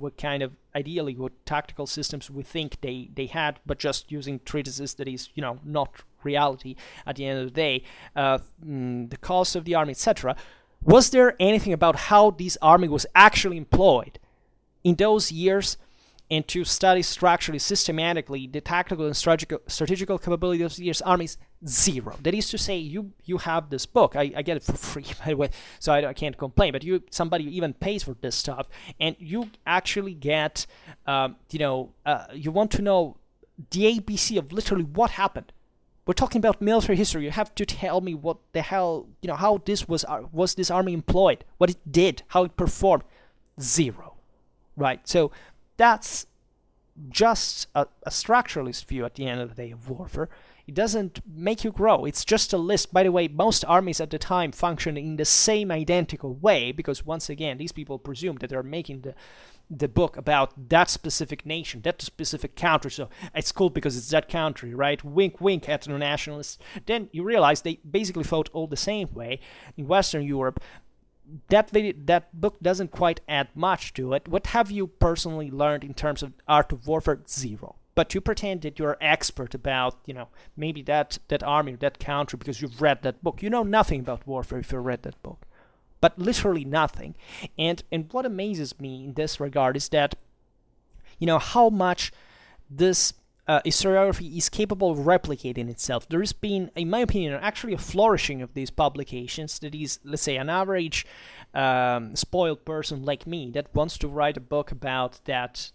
ideally what tactical systems we think they had, but just using treatises that is, not reality at the end of the day, the cost of the army, etc. Was there anything about how this army was actually employed in those years, and to study structurally, systematically, the tactical and strategical capability of these armies? Zero. That is to say, you have this book. I get it for free, by the way, so I can't complain. But somebody even pays for this stuff, and you actually get, you want to know the ABC of literally what happened. We're talking about military history. You have to tell me what the hell, how this was this army employed, what it did, how it performed. Zero, right? So that's just a structuralist view at the end of the day of warfare. It doesn't make you grow. It's just a list. By the way, most armies at the time functioned in the same identical way, because once again, these people presume that they're making the book about that specific nation, that specific country. So it's cool because it's that country, right? Wink, wink, ethno-nationalists. Then you realize they basically fought all the same way in Western Europe. That book doesn't quite add much to it. What have you personally learned in terms of art of warfare? Zero. But you pretend that you're expert about, maybe that army or that country because you've read that book. You know nothing about warfare if you read that book. But literally nothing. And what amazes me in this regard is that, how much this historiography is capable of replicating itself. There has been, in my opinion, actually a flourishing of these publications. That is, let's say, an average spoiled person like me that wants to write a book about that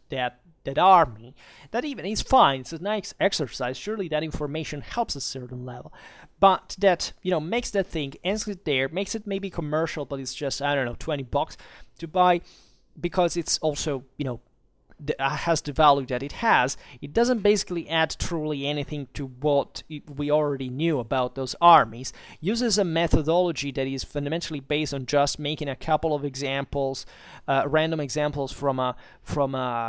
army. That even is fine. It's a nice exercise. Surely that information helps a certain level. But that, makes that thing, ends it there, makes it maybe commercial, but it's just, I don't know, $20 to buy because it's also, has the value that it has. It doesn't basically add truly anything to what we already knew about those armies. Uses a methodology that is fundamentally based on just making a couple of examples, random examples from the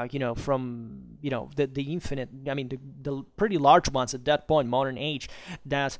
infinite. I mean, the pretty large ones at that point, modern age, that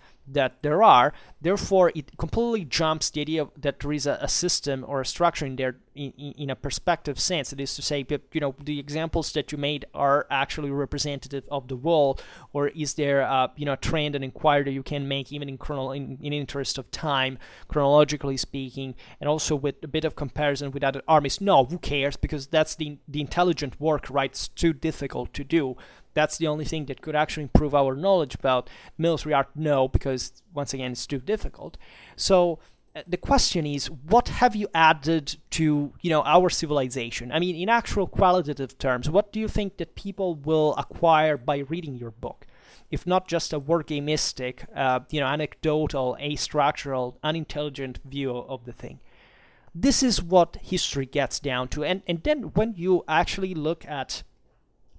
there are. Therefore, it completely jumps the idea that there is a system or a structure in there in a perspective sense. It is to say that, the examples that you made are actually representative of the whole, or is there a trend and inquiry that you can make even in interest of time, chronologically speaking, and also with a bit of comparison with other armies? No, who cares? Because that's the intelligent work, right? It's too difficult to do. That's the only thing that could actually improve our knowledge about military art. No, because once again, it's too difficult. So the question is, what have you added to our civilization? I mean, in actual qualitative terms, what do you think that people will acquire by reading your book? If not just a wargamistic, anecdotal, astructural, unintelligent view of the thing. This is what history gets down to. And then when you actually look at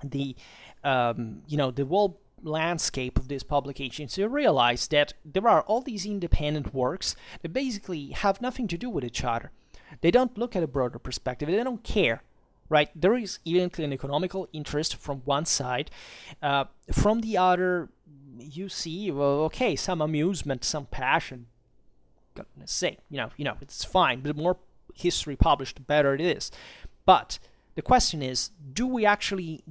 the whole landscape of these publications, you realize that there are all these independent works that basically have nothing to do with each other. They don't look at a broader perspective. They don't care, right? There is evidently an economical interest from one side. From the other, you see, well, okay, some amusement, some passion. Goodness sake, it's fine. The more history published, the better it is. But the question is, did we actually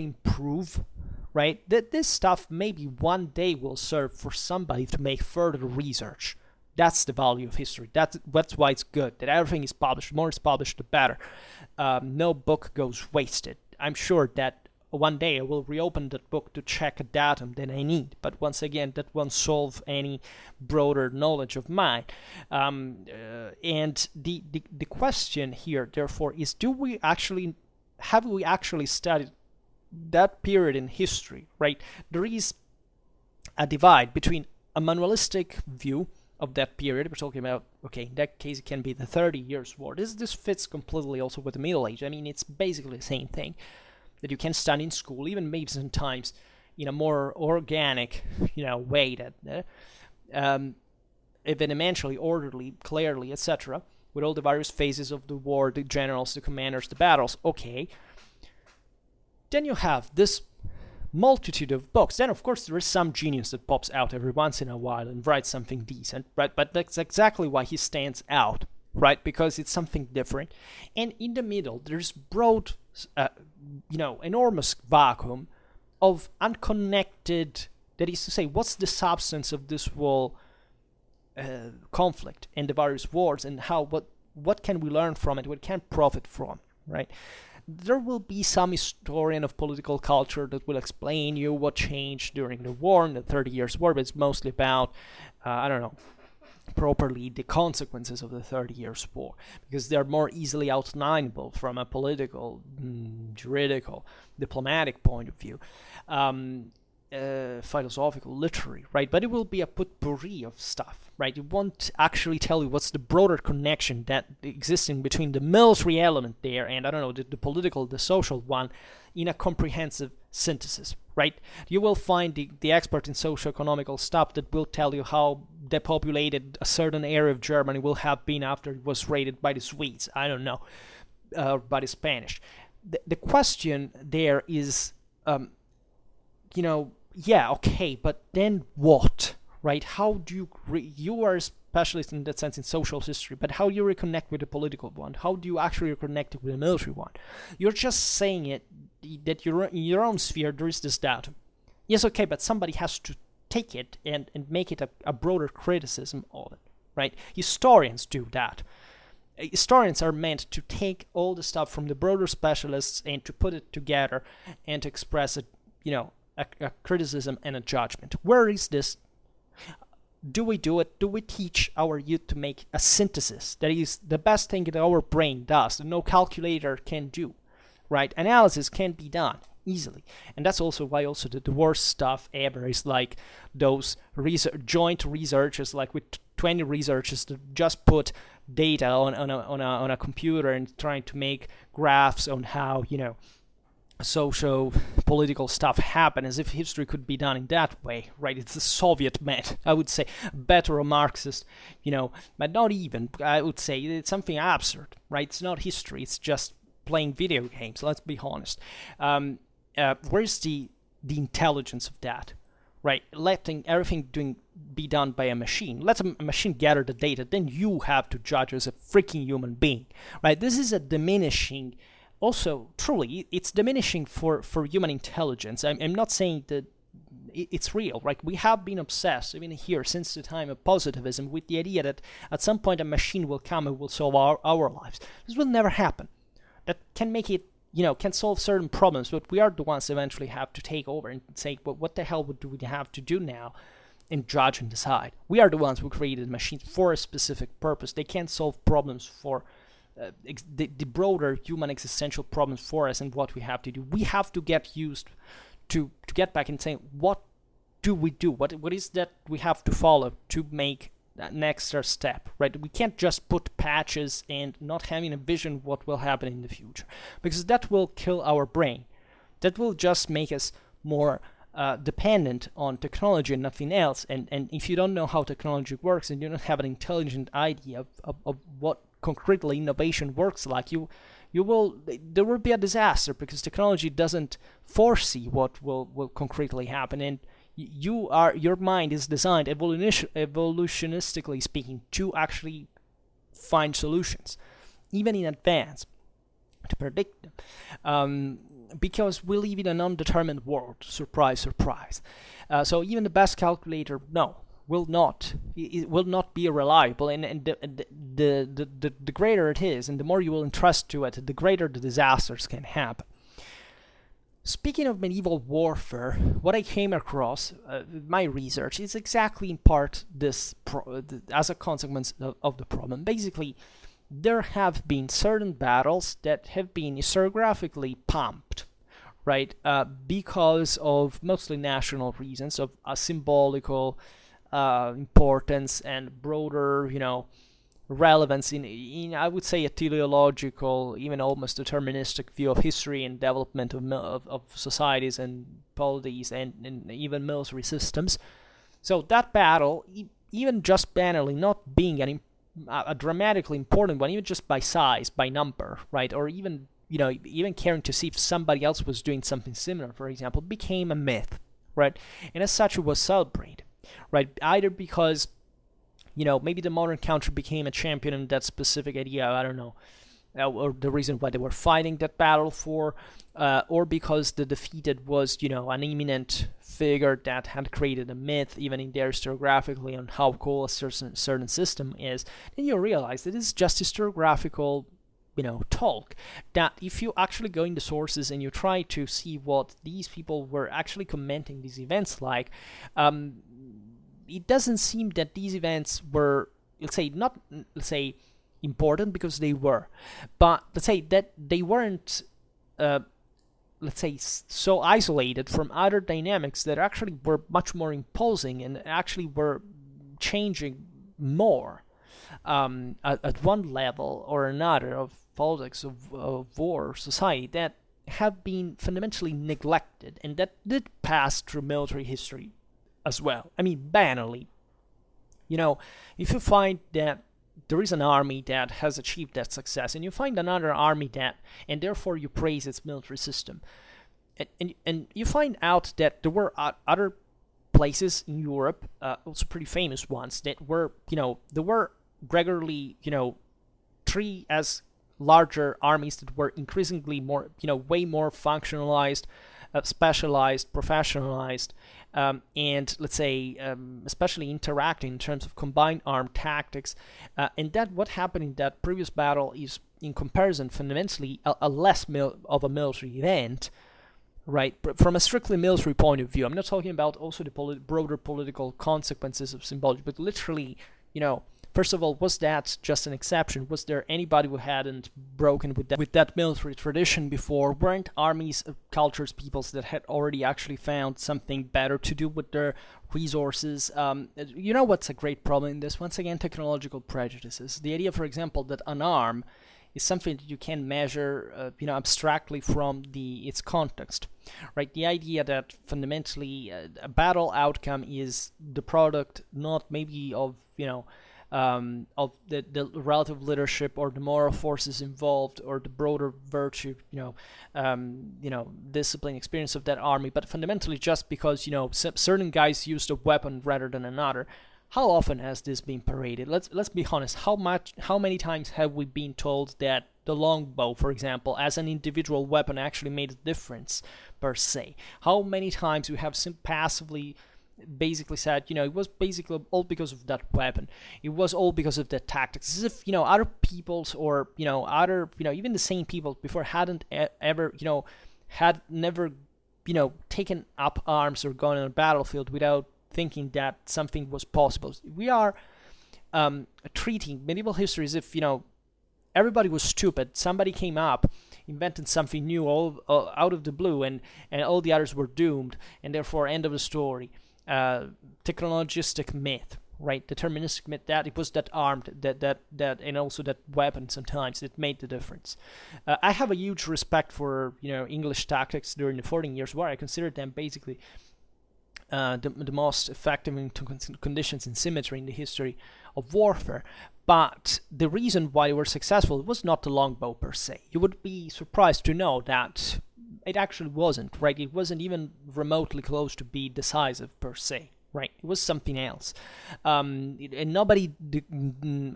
improve, right? That this stuff maybe one day will serve for somebody to make further research. That's the value of history. That's why it's good, that everything is published. The more it's published, the better. No book goes wasted. I'm sure that one day I will reopen that book to check a datum that I need. But once again, that won't solve any broader knowledge of mine. And the question here, therefore, is: have we actually studied that period in history? Right? There is a divide between a manualistic view of that period. We're talking about, okay, in that case, it can be the 30 Years' War. This fits completely also with the Middle Age. I mean, it's basically the same thing that you can study in school, even maybe sometimes in a more organic, way that, eventually, orderly, clearly, etc., with all the various phases of the war, the generals, the commanders, the battles. Okay. Then you have this multitude of books. Then, of course, there is some genius that pops out every once in a while and writes something decent, right? But that's exactly why he stands out, right? Because it's something different. And in the middle, there's broad, enormous vacuum of unconnected, that is to say, what's the substance of this whole conflict and the various wars, and what can we learn from it, what can profit from, right? There will be some historian of political culture that will explain you what changed during the war, in the 30 Years' War, but it's mostly about, properly the consequences of the 30 Years' War, because they're more easily outlinable from a political, juridical, diplomatic point of view. philosophical, literary, right? But it will be a potpourri of stuff, right? It won't actually tell you what's the broader connection that existing between the military element there and, I don't know, the political, the social one in a comprehensive synthesis, right? You will find the expert in socio-economical stuff that will tell you how depopulated a certain area of Germany will have been after it was raided by the Swedes, I don't know, by the Spanish. The question there is, yeah, okay, but then what, right? How do you you are a specialist in that sense in social history, but how do you reconnect with the political one? How do you actually reconnect with the military one? You're just saying it that in your own sphere there is this datum. Yes, okay, but somebody has to take it and make it a broader criticism of it, right? Historians do that. Historians are meant to take all the stuff from the broader specialists and to put it together and to express it, a criticism and a judgment. Where is this? Do we do it? Do we teach our youth to make a synthesis? That is the best thing that our brain does, that no calculator can do, right? Analysis can be done easily. And that's also why also the worst stuff ever is like those joint researches, like with 20 researchers that just put data on a computer and trying to make graphs on how, socio-political stuff happen, as if history could be done in that way, right? It's the Soviet method, I would say, better a Marxist, but not even, I would say it's something absurd, right? It's not history, it's just playing video games, let's be honest. Where's the intelligence of that, right? Letting everything be done by a machine. Let a machine gather the data, then you have to judge as a freaking human being, right? This is a diminishing. Also, truly, it's diminishing for human intelligence. I'm not saying that it's real, right? We have been obsessed, even here, since the time of positivism, with the idea that at some point a machine will come and will solve our lives. This will never happen. That can make it, can solve certain problems, but we are the ones that eventually have to take over and say, well, what the hell do we have to do now? And judge and decide. We are the ones who created machines for a specific purpose. They can't solve problems for the broader human existential problems for us and what we have to do. We have to get used to get back and say, what do we do? What is that we have to follow to make that next step, right? We can't just put patches and not having a vision what will happen in the future, because that will kill our brain. That will just make us more dependent on technology and nothing else. And if you don't know how technology works and you don't have an intelligent idea of what concretely innovation works like, there will be a disaster, because technology doesn't foresee what will concretely happen, and your mind is designed evolutionistically speaking to actually find solutions, even in advance, to predict them, because we live in an undetermined world. Surprise, surprise. So even the best calculator, will not be reliable, and the greater it is, and the more you will entrust to it, the greater the disasters can happen. Speaking of medieval warfare, what I came across, my research, is exactly in part this as a consequence of the problem. Basically, there have been certain battles that have been historiographically pumped, right, because of mostly national reasons, of a symbolical importance and broader, relevance in I would say a teleological, even almost deterministic view of history and development of societies and polities and even military systems. So that battle, even just banally not being a dramatically important one, even just by size, by number, right, or even even caring to see if somebody else was doing something similar, for example, became a myth, right, and as such it was celebrated. Right, either because, maybe the modern country became a champion in that specific idea, I don't know, or the reason why they were fighting that battle for, or because the defeated was, an eminent figure that had created a myth, even in there historiographically, on how cool a certain system is. Then you realize that it's just historiographical, talk, that if you actually go in the sources and you try to see what these people were actually commenting these events like, it doesn't seem that these events were, let's say important, because they were, but let's say that they weren't let's say, so isolated from other dynamics that actually were much more imposing and actually were changing more at one level or another of politics, of war, society, that have been fundamentally neglected and that did pass through military history as well. I mean, banally, if you find that there is an army that has achieved that success, and you find another army that, and therefore you praise its military system, and you find out that there were other places in Europe, also pretty famous ones, that were, there were regularly, three as larger armies that were increasingly more, way more functionalized, specialized, professionalized, and let's say especially interacting in terms of combined armed tactics, and that what happened in that previous battle is, in comparison, fundamentally a less of a military event, right? From a strictly military point of view. I'm not talking about also the broader political consequences of symbology, but literally, first of all, was that just an exception? Was there anybody who hadn't broken with that military tradition before? Weren't armies, cultures, peoples that had already actually found something better to do with their resources? What's a great problem in this? Once again, technological prejudices. The idea, for example, that an arm is something that you can measure, abstractly from its context, right? The idea that fundamentally a battle outcome is the product not maybe of the relative leadership or the moral forces involved or the broader virtue, discipline, experience of that army, but fundamentally just because, certain guys used a weapon rather than another. How often has this been paraded? Let's be honest. How many times have we been told that the longbow, for example, as an individual weapon actually made a difference per se? How many times we have passively basically said, it was basically all because of that weapon. It was all because of the tactics. As if, other peoples or, even the same people before hadn't ever, had never, taken up arms or gone on a battlefield without thinking that something was possible. We are treating medieval history as if, everybody was stupid. Somebody came up, invented something new all out of the blue, and all the others were doomed, and therefore end of the story. Technologistic myth, right? Deterministic myth, that it was that armed, that and also that weapon sometimes that made the difference. I have a huge respect for English tactics during the 14 Years' War. I consider them basically the most effective in conditions and symmetry in the history of warfare. But the reason why they were successful was not the longbow per se. You would be surprised to know that it actually wasn't, right? It wasn't even remotely close to be decisive per se, right? It was something else. And nobody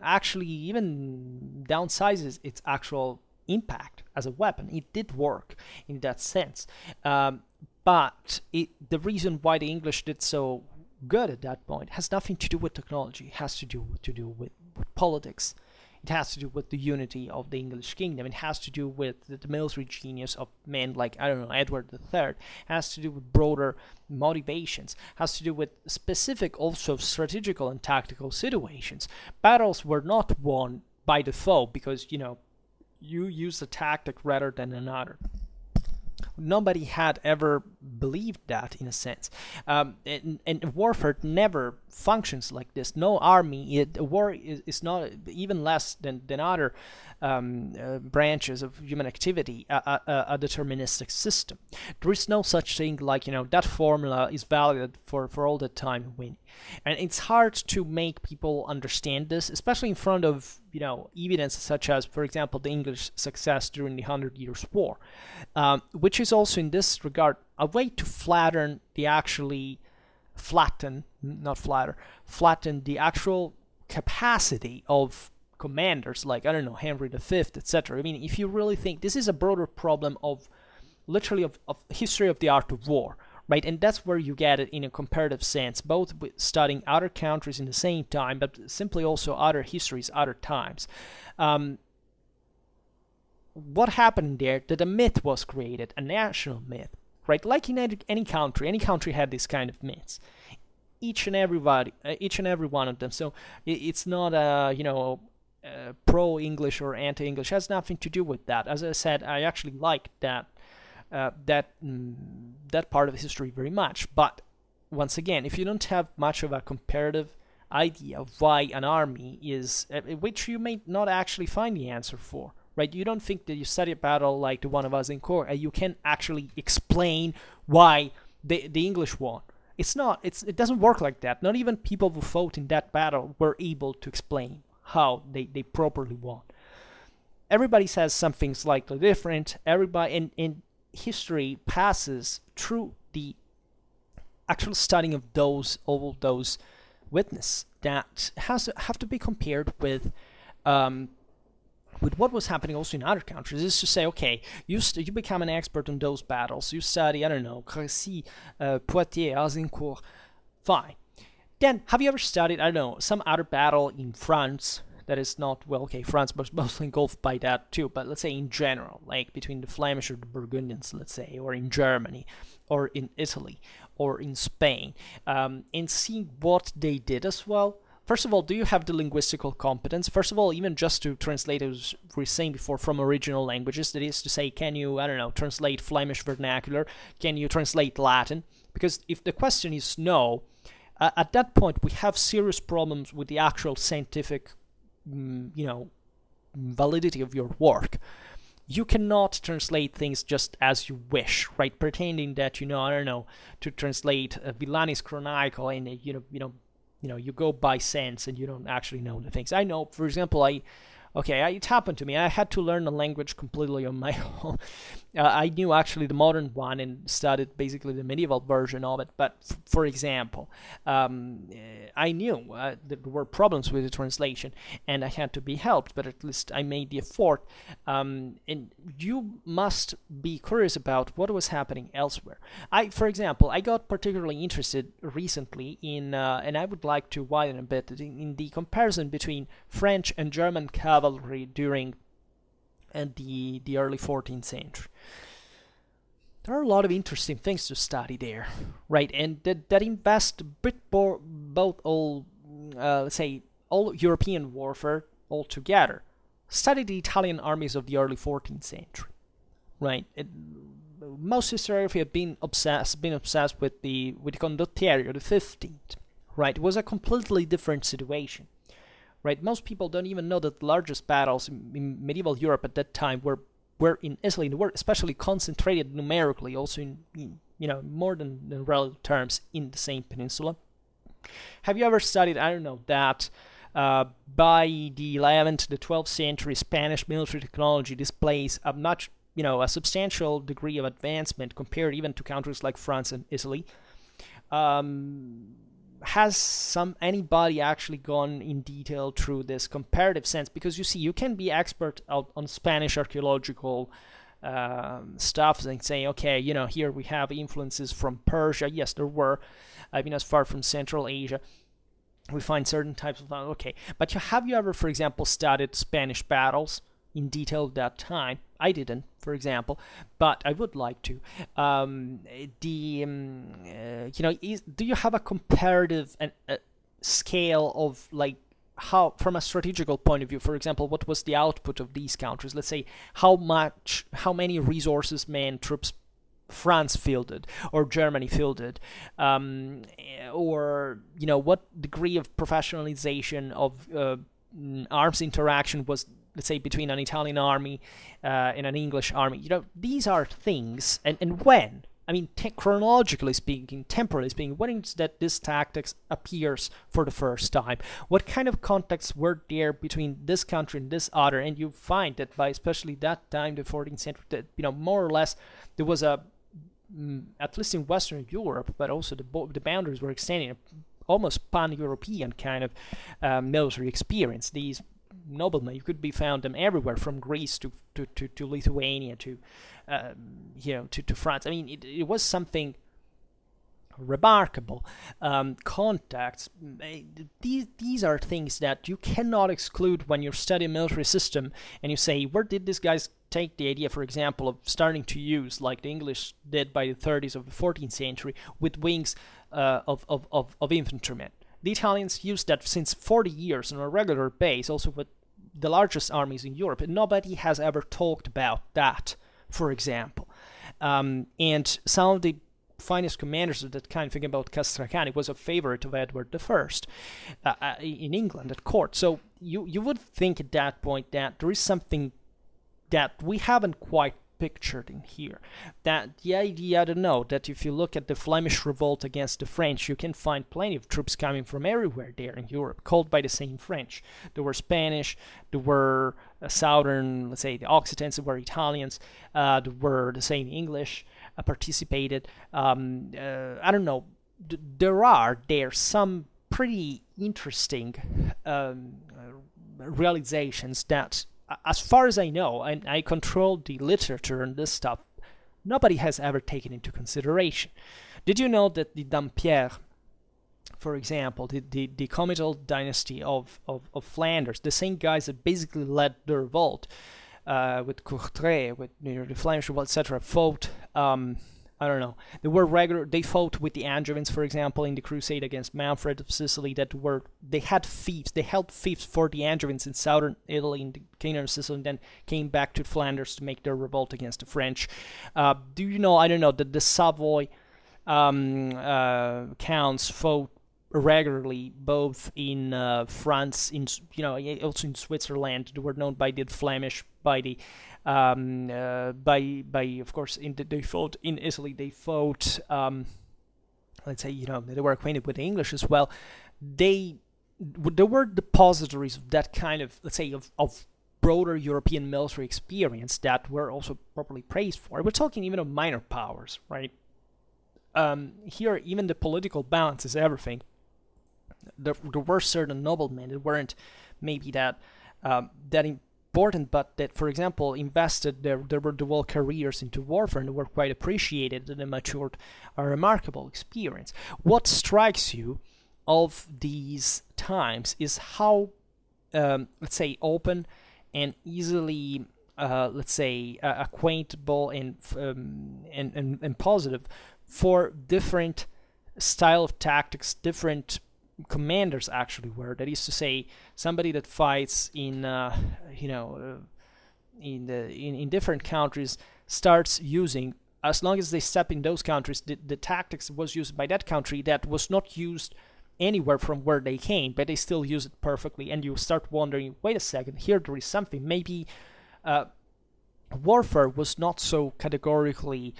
actually even downsizes its actual impact as a weapon. It did work in that sense. But the reason why the English did so good at that point has nothing to do with technology. It has to do with politics. It has to do with the unity of the English kingdom. It has to do with the military genius of men like, Edward III. It has to do with broader motivations. It has to do with specific also strategical and tactical situations. Battles were not won by the foe because, you use a tactic rather than another. Nobody had ever believed that, in a sense. And warfare never functions like this. No army, war is not, even less than other branches of human activity, a deterministic system. There is no such thing like, that formula is valid for all the time winning. And it's hard to make people understand this, especially in front of, evidence such as, for example, the English success during the 100 Years' War, which is also in this regard a way to flatten the actual capacity of commanders like, Henry V, etc. I mean, if you really think this is a broader problem of literally of history of the art of war, right? And that's where you get it in a comparative sense, both with studying other countries in the same time, but simply also other histories, other times. What happened there? That a myth was created, a national myth, right? Like in any country had this kind of myths. Each and every one of them. So it's not pro-English or anti-English. It has nothing to do with that. As I said, I actually like that that part of history very much. But once again, if you don't have much of a comparative idea of why an army is, which you may not actually find the answer for, right? You don't think that you study a battle like the one of Azincourt and you can actually explain why the English won. It doesn't work like that. Not even people who fought in that battle were able to explain how they properly won. Everybody says something slightly different. Everybody in history passes through the actual studying of all those witness that have to be compared with what was happening also in other countries. Is to say, okay, you become an expert on those battles. You study, I don't know, Crécy, Poitiers, Azincourt. Fine. Then, have you ever studied, I don't know, some other battle in France that is not, well, okay, France was mostly engulfed by that too, but let's say in general, like between the Flemish or the Burgundians, let's say, or in Germany, or in Italy, or in Spain, and see what they did as well? First of all, do you have the linguistical competence? First of all, even just to translate, as we were saying before, from original languages, that is to say, can you, I don't know, translate Flemish vernacular? Can you translate Latin? Because if the question is no, at that point we have serious problems with the actual scientific, validity of your work. You cannot translate things just as you wish, right? Pretending that I don't know, to translate Villani's Chronicle and you go by sense and you don't actually know the things. I know, for example, it happened to me. I had to learn a language completely on my own. I knew actually the modern one and studied basically the medieval version of it. But for example, I knew there were problems with the translation and I had to be helped, but at least I made the effort. And you must be curious about what was happening elsewhere. For example, I got particularly interested recently in, and I would like to widen a bit, in the comparison between French and German cavalry during the early 14th century. There are a lot of interesting things to study there, right? And that invest a bit both all, let's say, all European warfare altogether. Study the Italian armies of the early 14th century, right? Most historiography have been obsessed with the Condottieri of the 15th, right? It was a completely different situation. Right, most people don't even know that the largest battles in medieval Europe at that time were in Italy. They were especially concentrated numerically, also in more than relative terms, in the same peninsula. Have you ever studied, I don't know, that by the 11th, the 12th century, Spanish military technology displays a substantial degree of advancement compared even to countries like France and Italy? Has anybody actually gone in detail through this comparative sense? Because you see, you can be expert on Spanish archaeological stuff and say, okay, here we have influences from Persia. Yes, there were. As far from Central Asia, we find certain types of, okay. But have you ever, for example, studied Spanish battles in detail at that time? I didn't, for example, but I would like to. Do you have a comparative scale of like how, from a strategical point of view, for example, what was the output of these countries? Let's say how many resources, troops France fielded or Germany fielded, or what degree of professionalization of arms interaction was, let's say, between an Italian army and an English army. These are things, and when, chronologically speaking, temporally speaking, when is that this tactics appears for the first time? What kind of contacts were there between this country and this other? And you find that by especially that time, the 14th century, that, more or less, there was at least in Western Europe, but also the boundaries were extending, almost pan-European kind of military experience. These noblemen, you could be found them everywhere, from Greece to Lithuania to France. It was something remarkable. Contacts. These are things that you cannot exclude when you study a military system and you say, where did these guys take the idea, for example, of starting to use, like the English did by the 30s of the 14th century, with wings of infantrymen? The Italians used that since 40 years on a regular base, also with the largest armies in Europe, and nobody has ever talked about that, for example. And some of the finest commanders of that kind, thinking about Castracani, was a favorite of Edward I in England at court. So you would think at that point that there is something that we haven't quite pictured in here. That the idea, I don't know, that if you look at the Flemish revolt against the French, you can find plenty of troops coming from everywhere there in Europe, called by the same French. There were Spanish, there were southern, let's say the Occitans, there were Italians, there were the same English participated. I don't know, there some pretty interesting realizations that, as far as I know, and I control the literature and this stuff, nobody has ever taken into consideration. Did you know that the Dampierre, for example, the comital dynasty of Flanders, the same guys that basically led the revolt with Courtrai, with the Flemish revolt, etc., fought, I don't know, they fought with the Angevins, for example, in the crusade against Manfred of Sicily. They held fiefs for the Angevins in southern Italy, in the kingdom of Sicily, and then came back to Flanders to make their revolt against the French. Do you know, I don't know, that the Savoy counts fought regularly both in France, also in Switzerland. They were known by the Flemish, by the of course, they fought in Italy. They fought, let's say, they were acquainted with the English as well. They were depositories of that kind of, let's say, of broader European military experience that were also properly praised for. We're talking even of minor powers, right? Here, even the political balance is everything. There were certain noblemen that weren't maybe that important, but that, for example, invested their whole careers into warfare and were quite appreciated and matured a remarkable experience. What strikes you of these times is how, let's say, open and easily, let's say, acquaintable and positive for different style of tactics, different commanders actually were. That is to say, somebody that fights in in different countries starts using, as long as they step in those countries, the tactics was used by that country that was not used anywhere from where they came, but they still use it perfectly. And you start wondering, wait a second, here there is something. Maybe warfare was not so categorically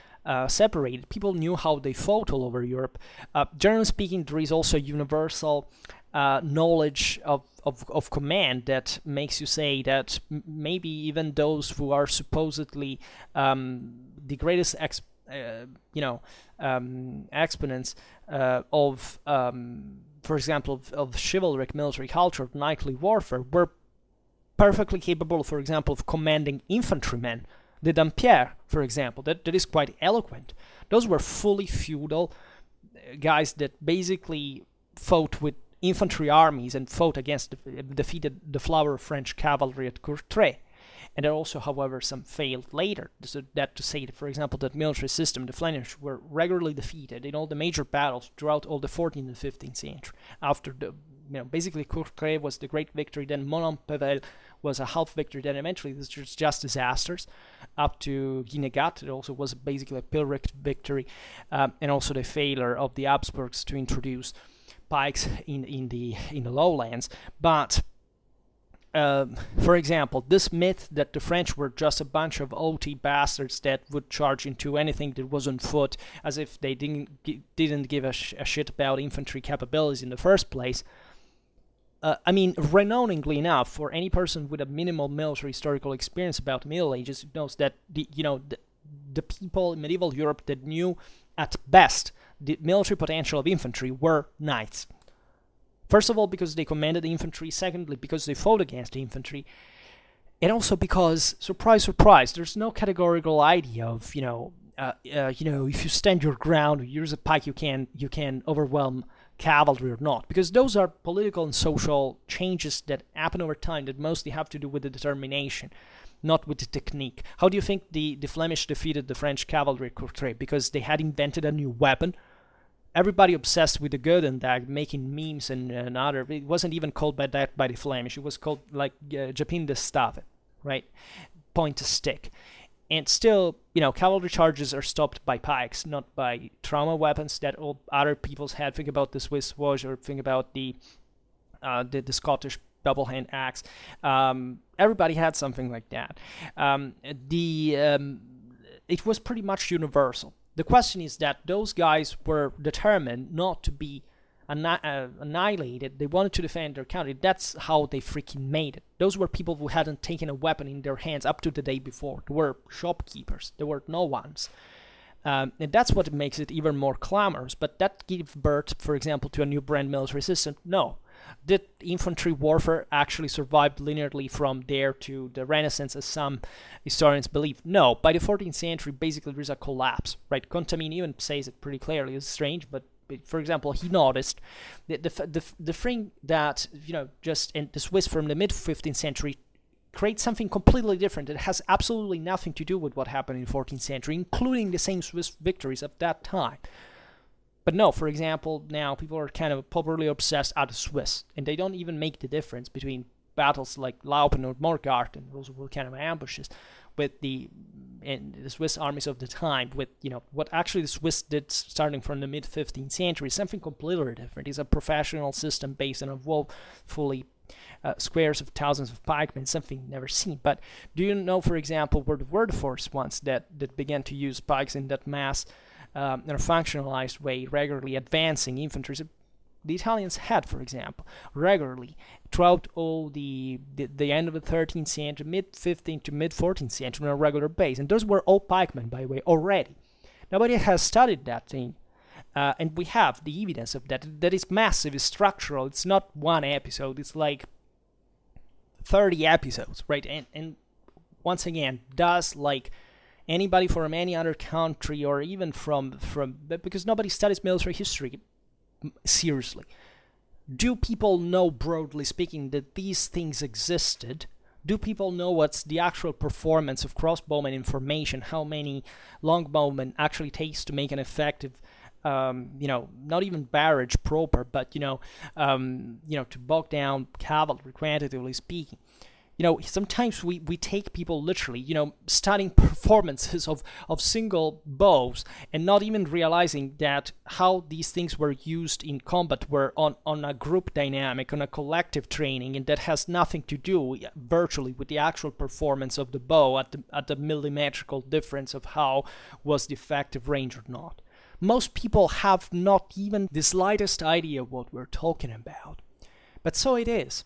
separated. People knew how they fought all over Europe. Generally speaking, there is also universal knowledge of command that makes you say that maybe even those who are supposedly the greatest exponents of, for example, of chivalric military culture, of knightly warfare, were perfectly capable, for example, of commanding infantrymen. The Dampierre, for example, that is quite eloquent. Those were fully feudal guys that basically fought with infantry armies and fought against, defeated the flower of French cavalry at Courtrai. And there also, however, some failed later. So that to say, for example, that military system, the Flemish were regularly defeated in all the major battles throughout all the 14th and 15th century. After basically Courtrai was the great victory, then Montpellier was a half victory, then eventually this was just disasters, up to Guinegate. It also was basically a Pyrrhic victory, and also the failure of the Habsburgs to introduce pikes in the lowlands. But for example, this myth that the French were just a bunch of OT bastards that would charge into anything that was on foot, as if they didn't give a shit about infantry capabilities in the first place. Renowningly enough, for any person with a minimal military historical experience about the Middle Ages, knows that the people in medieval Europe that knew at best the military potential of infantry were knights. First of all, because they commanded the infantry. Secondly, because they fought against the infantry. And also because, surprise, surprise, there's no categorical idea of, if you stand your ground or use a pike, you can overwhelm cavalry or not. Because those are political and social changes that happen over time that mostly have to do with the determination, not with the technique. How do you think the Flemish defeated the French cavalry at Courtrai? Because they had invented a new weapon. Everybody obsessed with the Godendag, making memes and other. It wasn't even called by the Flemish. It was called like Japin de Stave, right? Point to stick. And still, cavalry charges are stopped by pikes, not by trauma weapons that all other peoples had. Think about the Swiss Wash, or think about the Scottish double hand axe. Everybody had something like that. It was pretty much universal. The question is that those guys were determined not to be annihilated. They wanted to defend their country. That's how they freaking made it. Those were people who hadn't taken a weapon in their hands up to the day before. They were shopkeepers. They were no ones. And that's what makes it even more clamorous. But that gives birth, for example, to a new brand, military system? No. Did infantry warfare actually survive linearly from there to the Renaissance, as some historians believe? No. By the 14th century, basically, there's a collapse, right? Contamine even says it pretty clearly. It's strange, but for example, he noticed the thing that, just in the Swiss from the mid-15th century create something completely different. It has absolutely nothing to do with what happened in the 14th century, including the same Swiss victories of that time. But no, for example, now people are kind of popularly obsessed at the Swiss, and they don't even make the difference between battles like Laupen or Morgarten, those were kind of ambushes, with the Swiss armies of the time, with, what actually the Swiss did starting from the mid-15th century, something completely different. It's a professional system based on fully squares of thousands of pikemen, something never seen. But do you know, for example, where the were the first ones that began to use pikes in that mass, in a functionalized way, regularly advancing infantry? The Italians had, for example, regularly throughout all the end of the 13th century, mid-15th to mid-14th century on a regular base. And those were all pikemen, by the way, already. Nobody has studied that thing. And we have the evidence of that. That is massive, it's structural. It's not one episode. It's like 30 episodes, right? And once again, does like anybody from any other country, or even from because nobody studies military history seriously, do people know, broadly speaking, that these things existed? Do people know what's the actual performance of crossbowmen in formation? How many longbowmen actually takes to make an effective, not even barrage proper, but to bog down cavalry, quantitatively speaking? Sometimes we take people literally, studying performances of single bows and not even realizing that how these things were used in combat were on a group dynamic, on a collective training, and that has nothing to do virtually with the actual performance of the bow at the millimetrical difference of how was the effective range or not. Most people have not even the slightest idea what we're talking about. But so it is.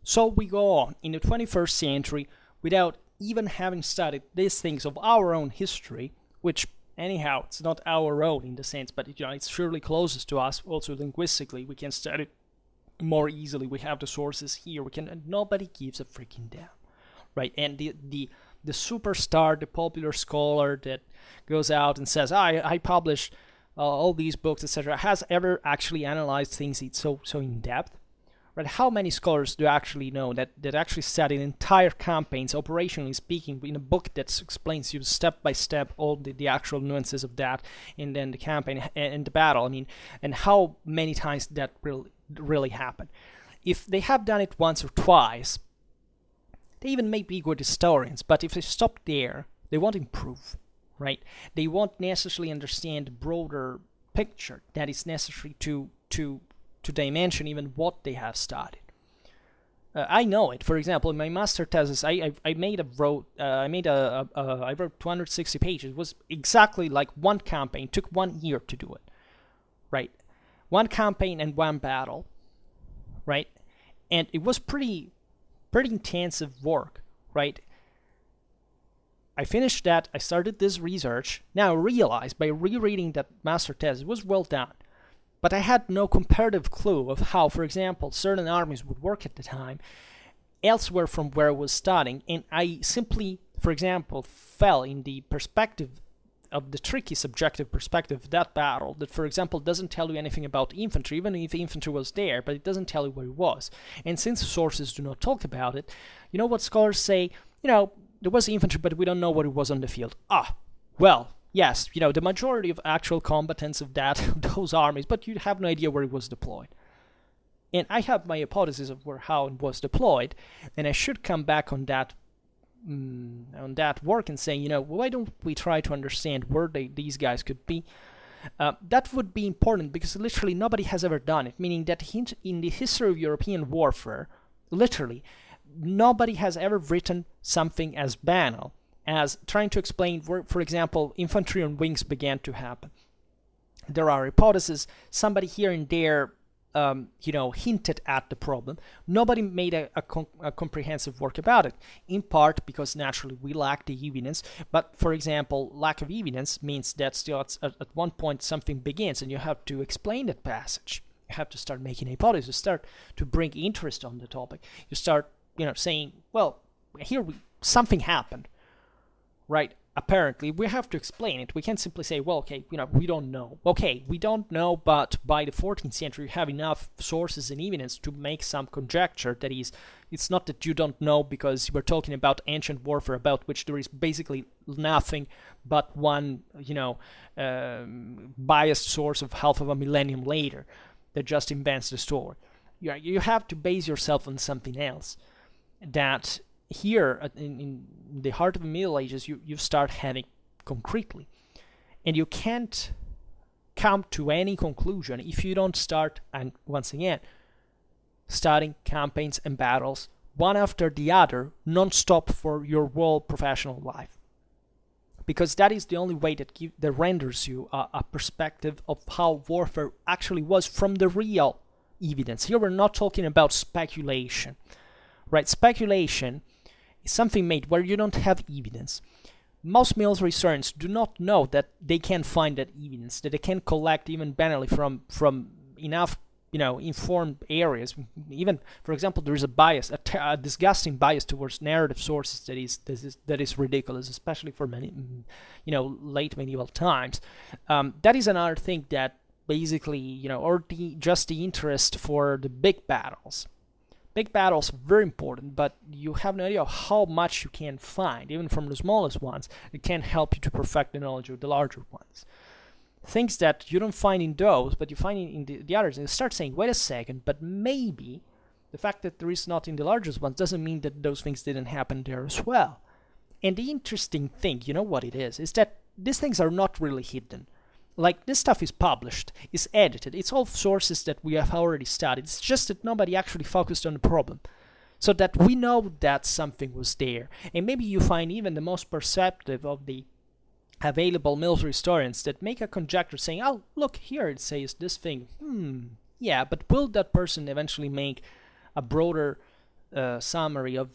So we go on in the 21st century without even having studied these things of our own history, which anyhow, it's not our own in the sense, but it's surely closest to us. Also linguistically, we can study it more easily. We have the sources here. Nobody gives a freaking damn, right? And the superstar, the popular scholar that goes out and says, I published all these books, etc., has ever actually analyzed things so in depth? Right? How many scholars do you actually know that actually studied entire campaigns, operationally speaking, in a book that explains you step by step all the actual nuances of that, and then the campaign and the battle? I mean, and how many times that really happened? If they have done it once or twice, they even may be good historians, but if they stop there, they won't improve, right? They won't necessarily understand the broader picture that is necessary to dimension even what they have studied. I know it. For example, in my master thesis, I wrote 260 pages. It was exactly like one campaign. It took 1 year to do it, right? One campaign and one battle, right? And it was pretty intensive work, right? I finished that. I started this research. Now I realized by rereading that master thesis, it was well done. But I had no comparative clue of how, for example, certain armies would work at the time elsewhere from where I was studying. And I simply, for example, fell in the perspective of the tricky subjective perspective of that battle that, for example, doesn't tell you anything about infantry, even if infantry was there, but it doesn't tell you where it was. And since sources do not talk about it, you know what scholars say? There was infantry, but we don't know what it was on the field. Well, yes, the majority of actual combatants of those armies, but you have no idea where it was deployed. And I have my hypothesis of how it was deployed, and I should come back on that on that work and saying, why don't we try to understand where these guys could be? That would be important because literally nobody has ever done it, meaning that in the history of European warfare, literally, nobody has ever written something as banal as trying to explain where, for example, infantry on wings began to happen. There are hypotheses, somebody here and there hinted at the problem. Nobody made a comprehensive work about it, in part because naturally we lack the evidence. But for example, lack of evidence means that still at one point something begins and you have to explain that passage. You have to start making hypotheses, you start to bring interest on the topic. You start, saying, well, here something happened, right? Apparently, we have to explain it. We can't simply say, well, okay, we don't know. Okay, we don't know, but by the 14th century, you have enough sources and evidence to make some conjecture. That is, it's not that you don't know because we're talking about ancient warfare about which there is basically nothing but one, biased source of half of a millennium later that just invents the story. You have to base yourself on something else. That here in the heart of the Middle Ages, you start having concretely, and you can't come to any conclusion if you don't start, and once again, starting campaigns and battles one after the other, non-stop for your whole professional life, because that is the only way that renders you a perspective of how warfare actually was from the real evidence. Here we're not talking about speculation, right? Speculation is something made where you don't have evidence. Most military historians do not know that they can find that evidence, that they can collect even banally from enough informed areas. Even, for example, there is a bias, a disgusting bias towards narrative sources that is ridiculous, especially for many late medieval times. That is another thing that basically or just the interest for the big battles. Big battles are very important, but you have no idea how much you can find, even from the smallest ones. It can help you to perfect the knowledge of the larger ones. Things that you don't find in those, but you find in the others, and you start saying, wait a second, but maybe the fact that there is not in the largest ones doesn't mean that those things didn't happen there as well. And the interesting thing, what it is that these things are not really hidden. Like, this stuff is published, is edited, it's all sources that we have already studied. It's just that nobody actually focused on the problem. So that we know that something was there. And maybe you find even the most perceptive of the available military historians that make a conjecture saying, oh, look, here it says this thing. Yeah, but will that person eventually make a broader summary of,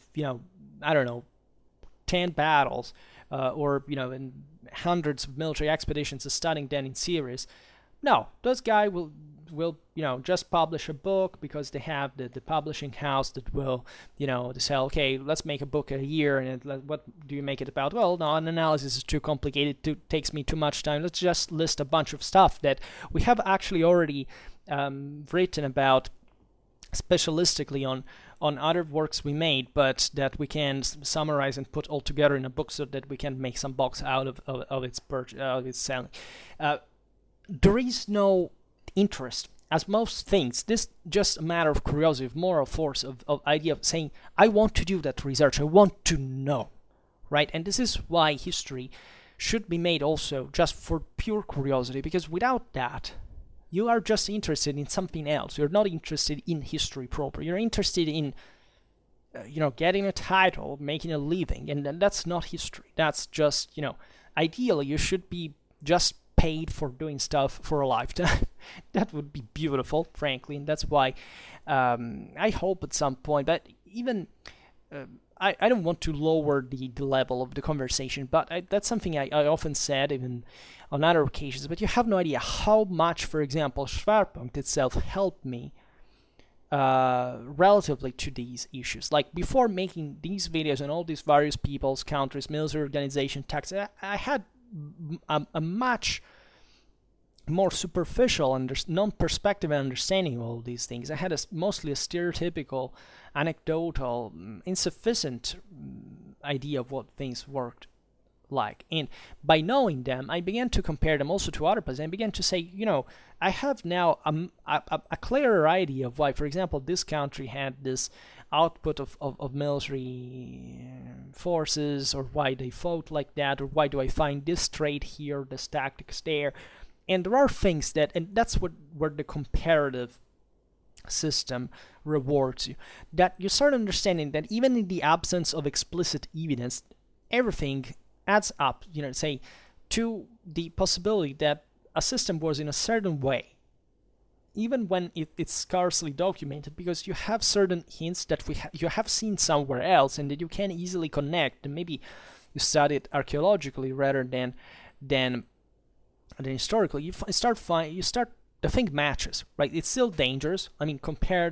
10 battles, or, in hundreds of military expeditions studying them in series? No, those guys will just publish a book because they have the publishing house that will, they say, okay, let's make a book a year, and what do you make it about? Well, no, an analysis is too complicated, takes me too much time. Let's just list a bunch of stuff that we have actually already written about specialistically on other works we made, but that we can summarize and put all together in a book so that we can make some bucks out of its selling. There is no interest, as most things. This just a matter of curiosity, of moral force, of idea of saying, I want to do that research, I want to know, right? And this is why history should be made also just for pure curiosity, because without that, you are just interested in something else. You're not interested in history proper. You're interested in, getting a title, making a living, and that's not history. That's just, ideally you should be just paid for doing stuff for a lifetime. That would be beautiful, frankly, and that's why I hope at some point, but even I don't want to lower the level of the conversation, but that's something I often said even on other occasions, but you have no idea how much, for example, Schwerpunkt itself helped me relatively to these issues. Like, before making these videos on all these various peoples, countries, military organization, taxes, I had a much more superficial non-perspective understanding of all these things. I had mostly a stereotypical, anecdotal, insufficient idea of what things worked like. And by knowing them, I began to compare them also to other places. I began to say, I have now a clearer idea of why, for example, this country had this output of military forces, or why they fought like that, or why do I find this trait here, this tactics there. And there are things that, and that's where the comparative system rewards you, that you start understanding that even in the absence of explicit evidence, everything adds up, say, to the possibility that a system was in a certain way, even when it's scarcely documented, because you have certain hints that you have seen somewhere else and that you can easily connect, and maybe you study it archaeologically rather than historically. You start the thing matches, right? It's still dangerous. I mean,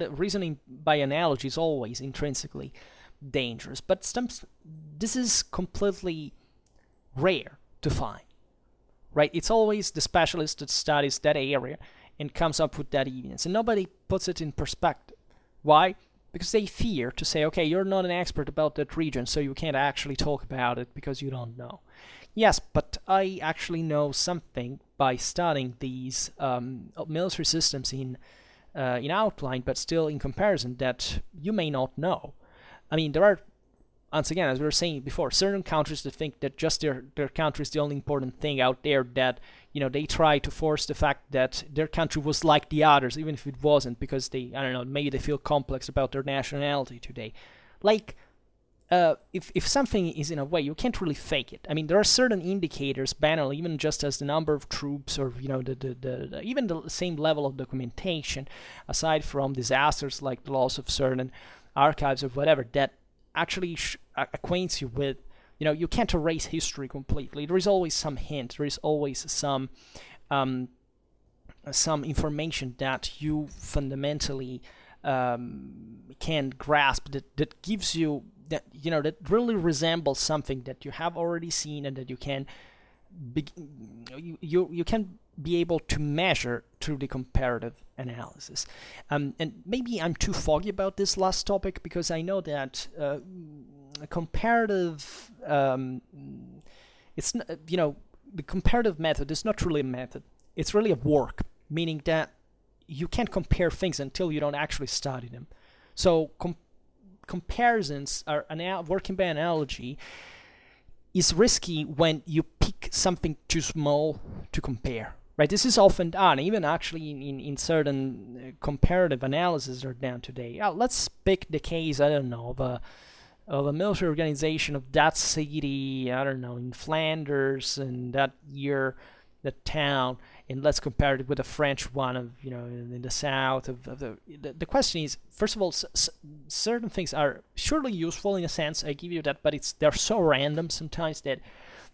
reasoning by analogy is always intrinsically dangerous, but this is completely rare to find, right? It's always the specialist that studies that area and comes up with that evidence, and nobody puts it in perspective. Why? Because they fear to say, okay, you're not an expert about that region, so you can't actually talk about it because you don't know. Yes, but I actually know something by studying these military systems in outline, but still in comparison, that you may not know. I mean, there are, once again, as we were saying before, certain countries that think that just their country is the only important thing out there, that they try to force the fact that their country was like the others, even if it wasn't, because maybe they feel complex about their nationality today. Like, if something is in a way, you can't really fake it. I mean, there are certain indicators, banally, even just as the number of troops, or even the same level of documentation, aside from disasters like the loss of certain archives or whatever, that actually acquaints you with, you can't erase history completely. There is always some hint. There is always some information that you fundamentally can grasp, that gives you, that that really resembles something that you have already seen, and that you can you can be able to measure through the comparative analysis. And maybe I'm too foggy about this last topic, because I know that comparative it's not, the comparative method is not really a method. It's really a work, meaning that you can't compare things until you don't actually study them. So comparisons are working by analogy is risky when you pick something too small to compare, right? This is often done, even actually in certain comparative analysis are done today. Let's pick the case, I don't know, of a military organization of that city, I don't know, in Flanders, and that year, that town, and let's compare it with a French one of, in the south of the question is, first of all, certain things are surely useful in a sense, I give you that, but they're so random sometimes that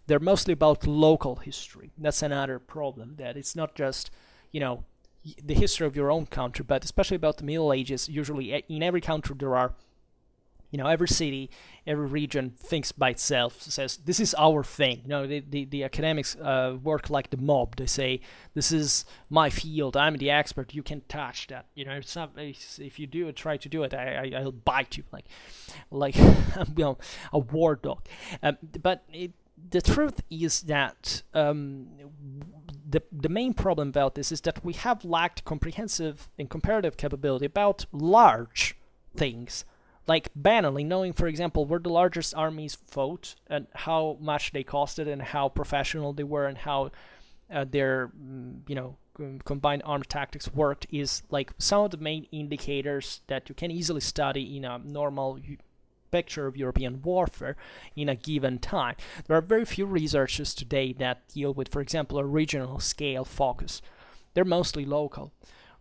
they're mostly about local history. That's another problem, that it's not just, the history of your own country, but especially about the Middle Ages. Usually in every country there are, every city, every region thinks by itself, says, this is our thing. The academics work like the mob. They say, this is my field, I'm the expert, you can't touch that. If you try to do it, I'll bite you like a war dog. But the truth is that the main problem about this is that we have lacked comprehensive and comparative capability about large things. Like, banally, knowing, for example, where the largest armies fought, and how much they costed, and how professional they were, and how their combined armed tactics worked, is like some of the main indicators that you can easily study in a normal picture of European warfare in a given time. There are very few researchers today that deal with, for example, a regional scale focus. They're mostly local,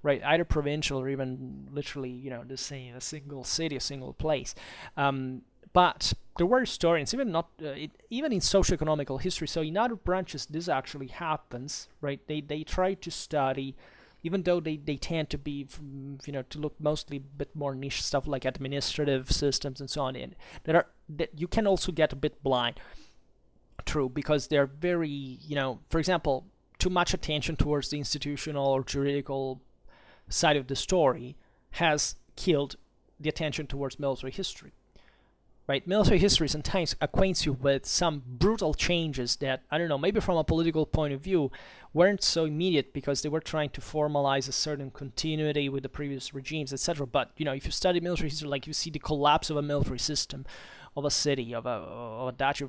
right? Either provincial or even literally, the same, a single city, a single place. But there were historians, even in socioeconomical history. So in other branches, this actually happens, right? They try to study, even though they tend to be, to look mostly a bit more niche stuff like administrative systems and so on. And that you can also get a bit blind through, because they're very, for example, too much attention towards the institutional or juridical side of the story has killed the attention towards military history. right? Military history sometimes acquaints you with some brutal changes that, I don't know, maybe from a political point of view, weren't so immediate because they were trying to formalize a certain continuity with the previous regimes, etc. But, if you study military history, like you see the collapse of a military system, of a city, of a duchy,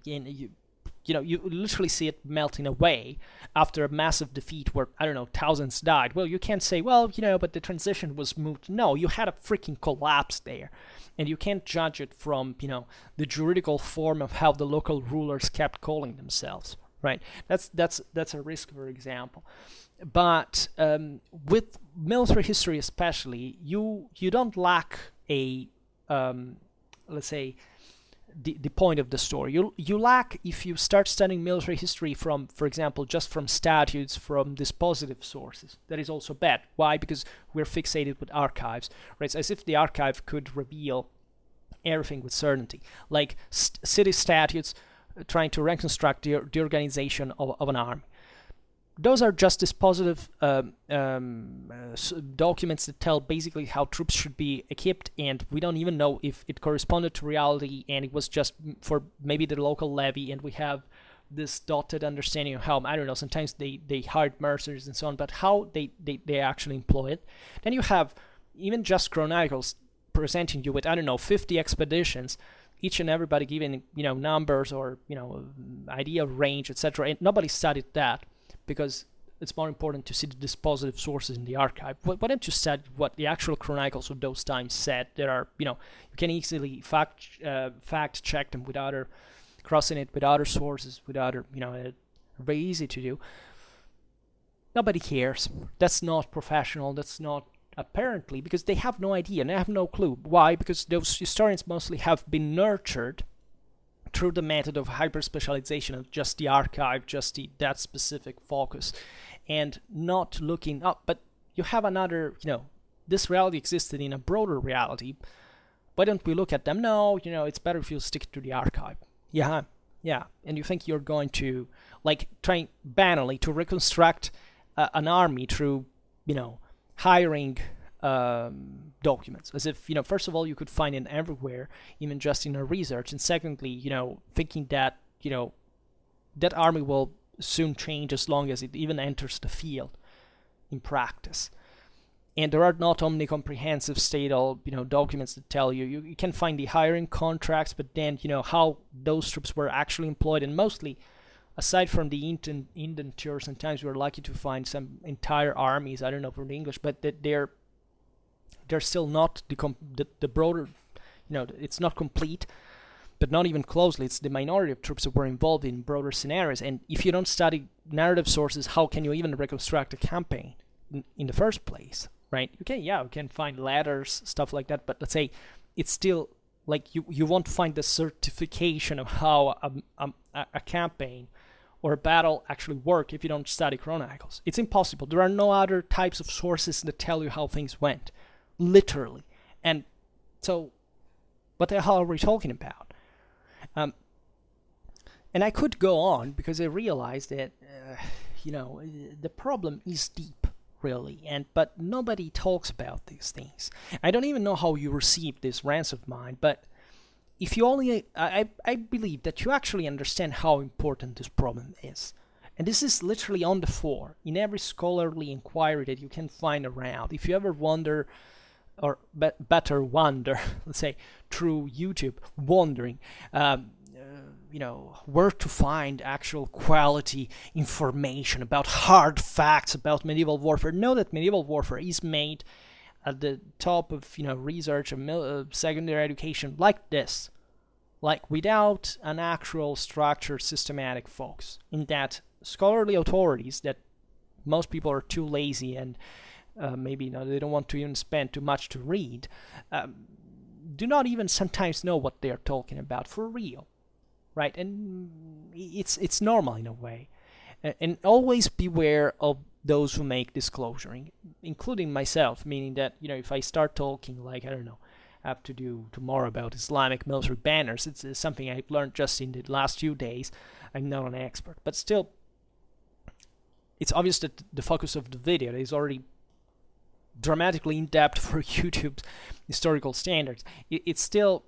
you literally see it melting away after a massive defeat where, I don't know, thousands died. Well, you can't say, well, but the transition was smooth. No, you had a freaking collapse there. And you can't judge it from, the juridical form of how the local rulers kept calling themselves, right? That's a risk, for example. But with military history especially, you don't lack a, let's say, the point of the story. You lack, if you start studying military history from, for example, just from statutes, from dispositive sources. That is also bad. Why? Because we're fixated with archives, right? It's as if the archive could reveal everything with certainty, like city statutes trying to reconstruct the organization of an army. Those are just dispositive documents that tell basically how troops should be equipped, and we don't even know if it corresponded to reality and it was just for maybe the local levy, and we have this dotted understanding of how, I don't know, sometimes they hired mercenaries and so on, but how they actually employ it. Then you have even just chronicles presenting you with, I don't know, 50 expeditions, each and everybody giving, numbers or, idea of range, etc. And nobody studied that, because it's more important to see the dispositive sources in the archive. Why don't you study what the actual chronicles of those times said? There are, you can easily fact check them with other, crossing it with other sources, with other, very easy to do. Nobody cares. That's not professional. That's not, apparently, because they have no idea and they have no clue. Why? Because those historians mostly have been nurtured through the method of hyper-specialization of just the archive, just that specific focus, and not looking up. But you have another, this reality existed in a broader reality. Why don't we look at them? No, it's better if you stick to the archive. Yeah. And you think you're going to, like, trying banally to reconstruct an army through, hiring documents, as if, first of all, you could find it everywhere, even just in a research, and secondly, thinking that, that army will soon change as long as it even enters the field in practice. And there are not omnicomprehensive statal, documents that tell you can find the hiring contracts, but then, how those troops were actually employed, and mostly, aside from the indentures, sometimes we're lucky to find some entire armies, I don't know for the English, but that they're still not the broader, it's not complete, but not even closely. It's the minority of troops that were involved in broader scenarios. And if you don't study narrative sources, how can you even reconstruct a campaign in the first place, right? You can find letters, stuff like that, but let's say it's still like you won't find the certification of how a campaign or a battle actually work if you don't study chronicles. It's impossible. There are no other types of sources that tell you how things went. Literally. And so what the hell are we talking about? And I could go on because I realized that the problem is deep, really, but nobody talks about these things. I don't even know how you receive these rants of mine, but if you only, I believe that you actually understand how important this problem is. And this is literally on the fore in every scholarly inquiry that you can find around. If you ever wonder, or better wonder, let's say, through YouTube, wondering, where to find actual quality information about hard facts about medieval warfare, know that medieval warfare is made at the top of, research and secondary education like this, like without an actual structured, systematic focus, in that scholarly authorities that most people are too lazy and maybe they don't want to even spend too much to read, do not even sometimes know what they're talking about for real, right? And it's normal in a way. And always beware of those who make disclosure, including myself, meaning that, if I start talking like, I don't know, I have to do tomorrow about Islamic military banners, it's something I've learned just in the last few days. I'm not an expert, but still, it's obvious that the focus of the video is already dramatically in depth for YouTube's historical standards. It's still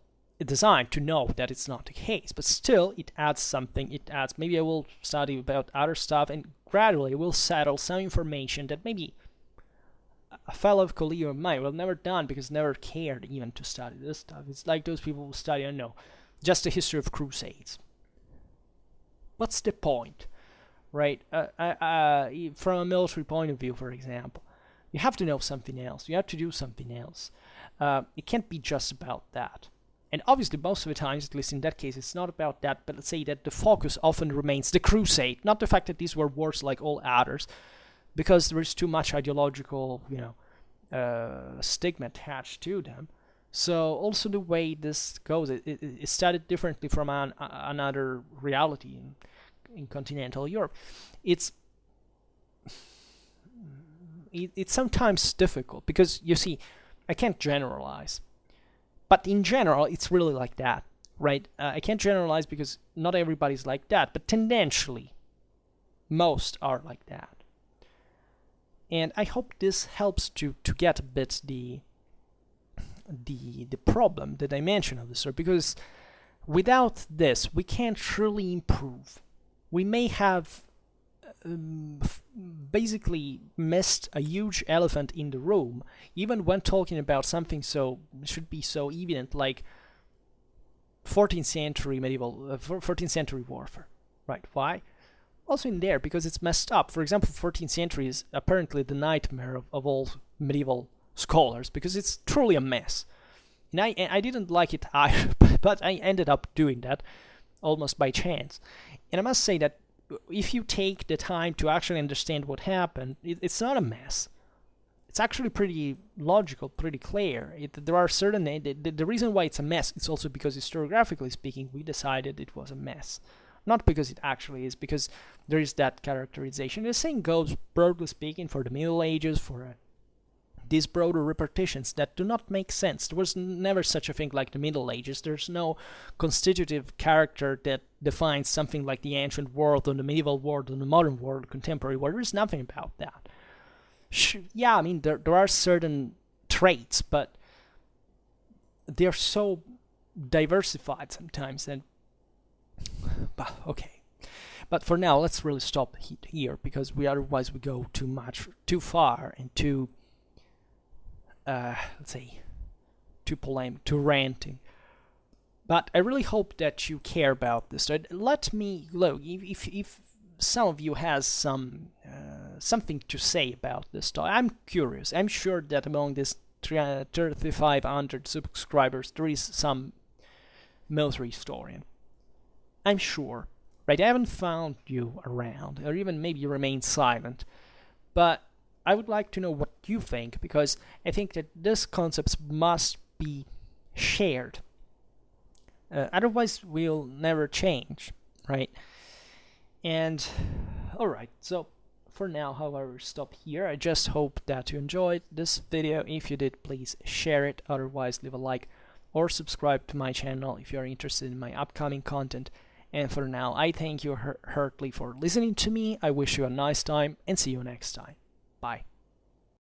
designed to know that it's not the case, but still it adds something. It adds, maybe I will study about other stuff, and gradually will settle some information that maybe a fellow colleague of mine will never done because never cared even to study this stuff. It's like those people who study, I don't know, just the history of crusades. What's the point, right? From a military point of view, for example, you have to know something else. You have to do something else. It can't be just about that. And obviously, most of the times, at least in that case, it's not about that, but let's say that the focus often remains the crusade, not the fact that these were wars like all others, because there is too much ideological, stigma attached to them. So also the way this goes, it's studied differently from another reality in continental Europe. It's sometimes difficult because, you see, I can't generalize. But in general, it's really like that, right? I can't generalize because not everybody's like that, but tendentially, most are like that. And I hope this helps to get a bit the problem, the dimension of the story, because without this, we can't truly improve. We may have basically missed a huge elephant in the room, even when talking about something so should be so evident like 14th century warfare, right? Why? Also in there because it's messed up. For example, 14th century is apparently the nightmare of all medieval scholars because it's truly a mess. And I didn't like it either, but I ended up doing that almost by chance. And I must say that if you take the time to actually understand what happened, it's not a mess. It's actually pretty logical, pretty clear. There are certain... The reason why it's a mess, it's also because historiographically speaking, we decided it was a mess. Not because it actually is, because there is that characterization. The same goes, broadly speaking, for the Middle Ages, for these broader repartitions that do not make sense. There was never such a thing like the Middle Ages. There's no constitutive character that defines something like the ancient world or the medieval world or the modern world, contemporary world. There's nothing about that. Yeah, I mean, there are certain traits, but they're so diversified sometimes. And okay. But for now, let's really stop here, because otherwise we go too far, and too... let's say, too polemic, too ranting. But I really hope that you care about this. Let me look if some of you has something to say about this topic. I'm curious. I'm sure that among these 3,500 subscribers, there is some military historian. I'm sure, right? I haven't found you around, or even maybe you remain silent, but I would like to know what you think, because I think that these concepts must be shared. Otherwise, we'll never change, right? And, alright, so for now, however, stop here. I just hope that you enjoyed this video. If you did, please share it. Otherwise, leave a like or subscribe to my channel if you're interested in my upcoming content. And for now, I thank you heartily for listening to me. I wish you a nice time, and see you next time. Bye.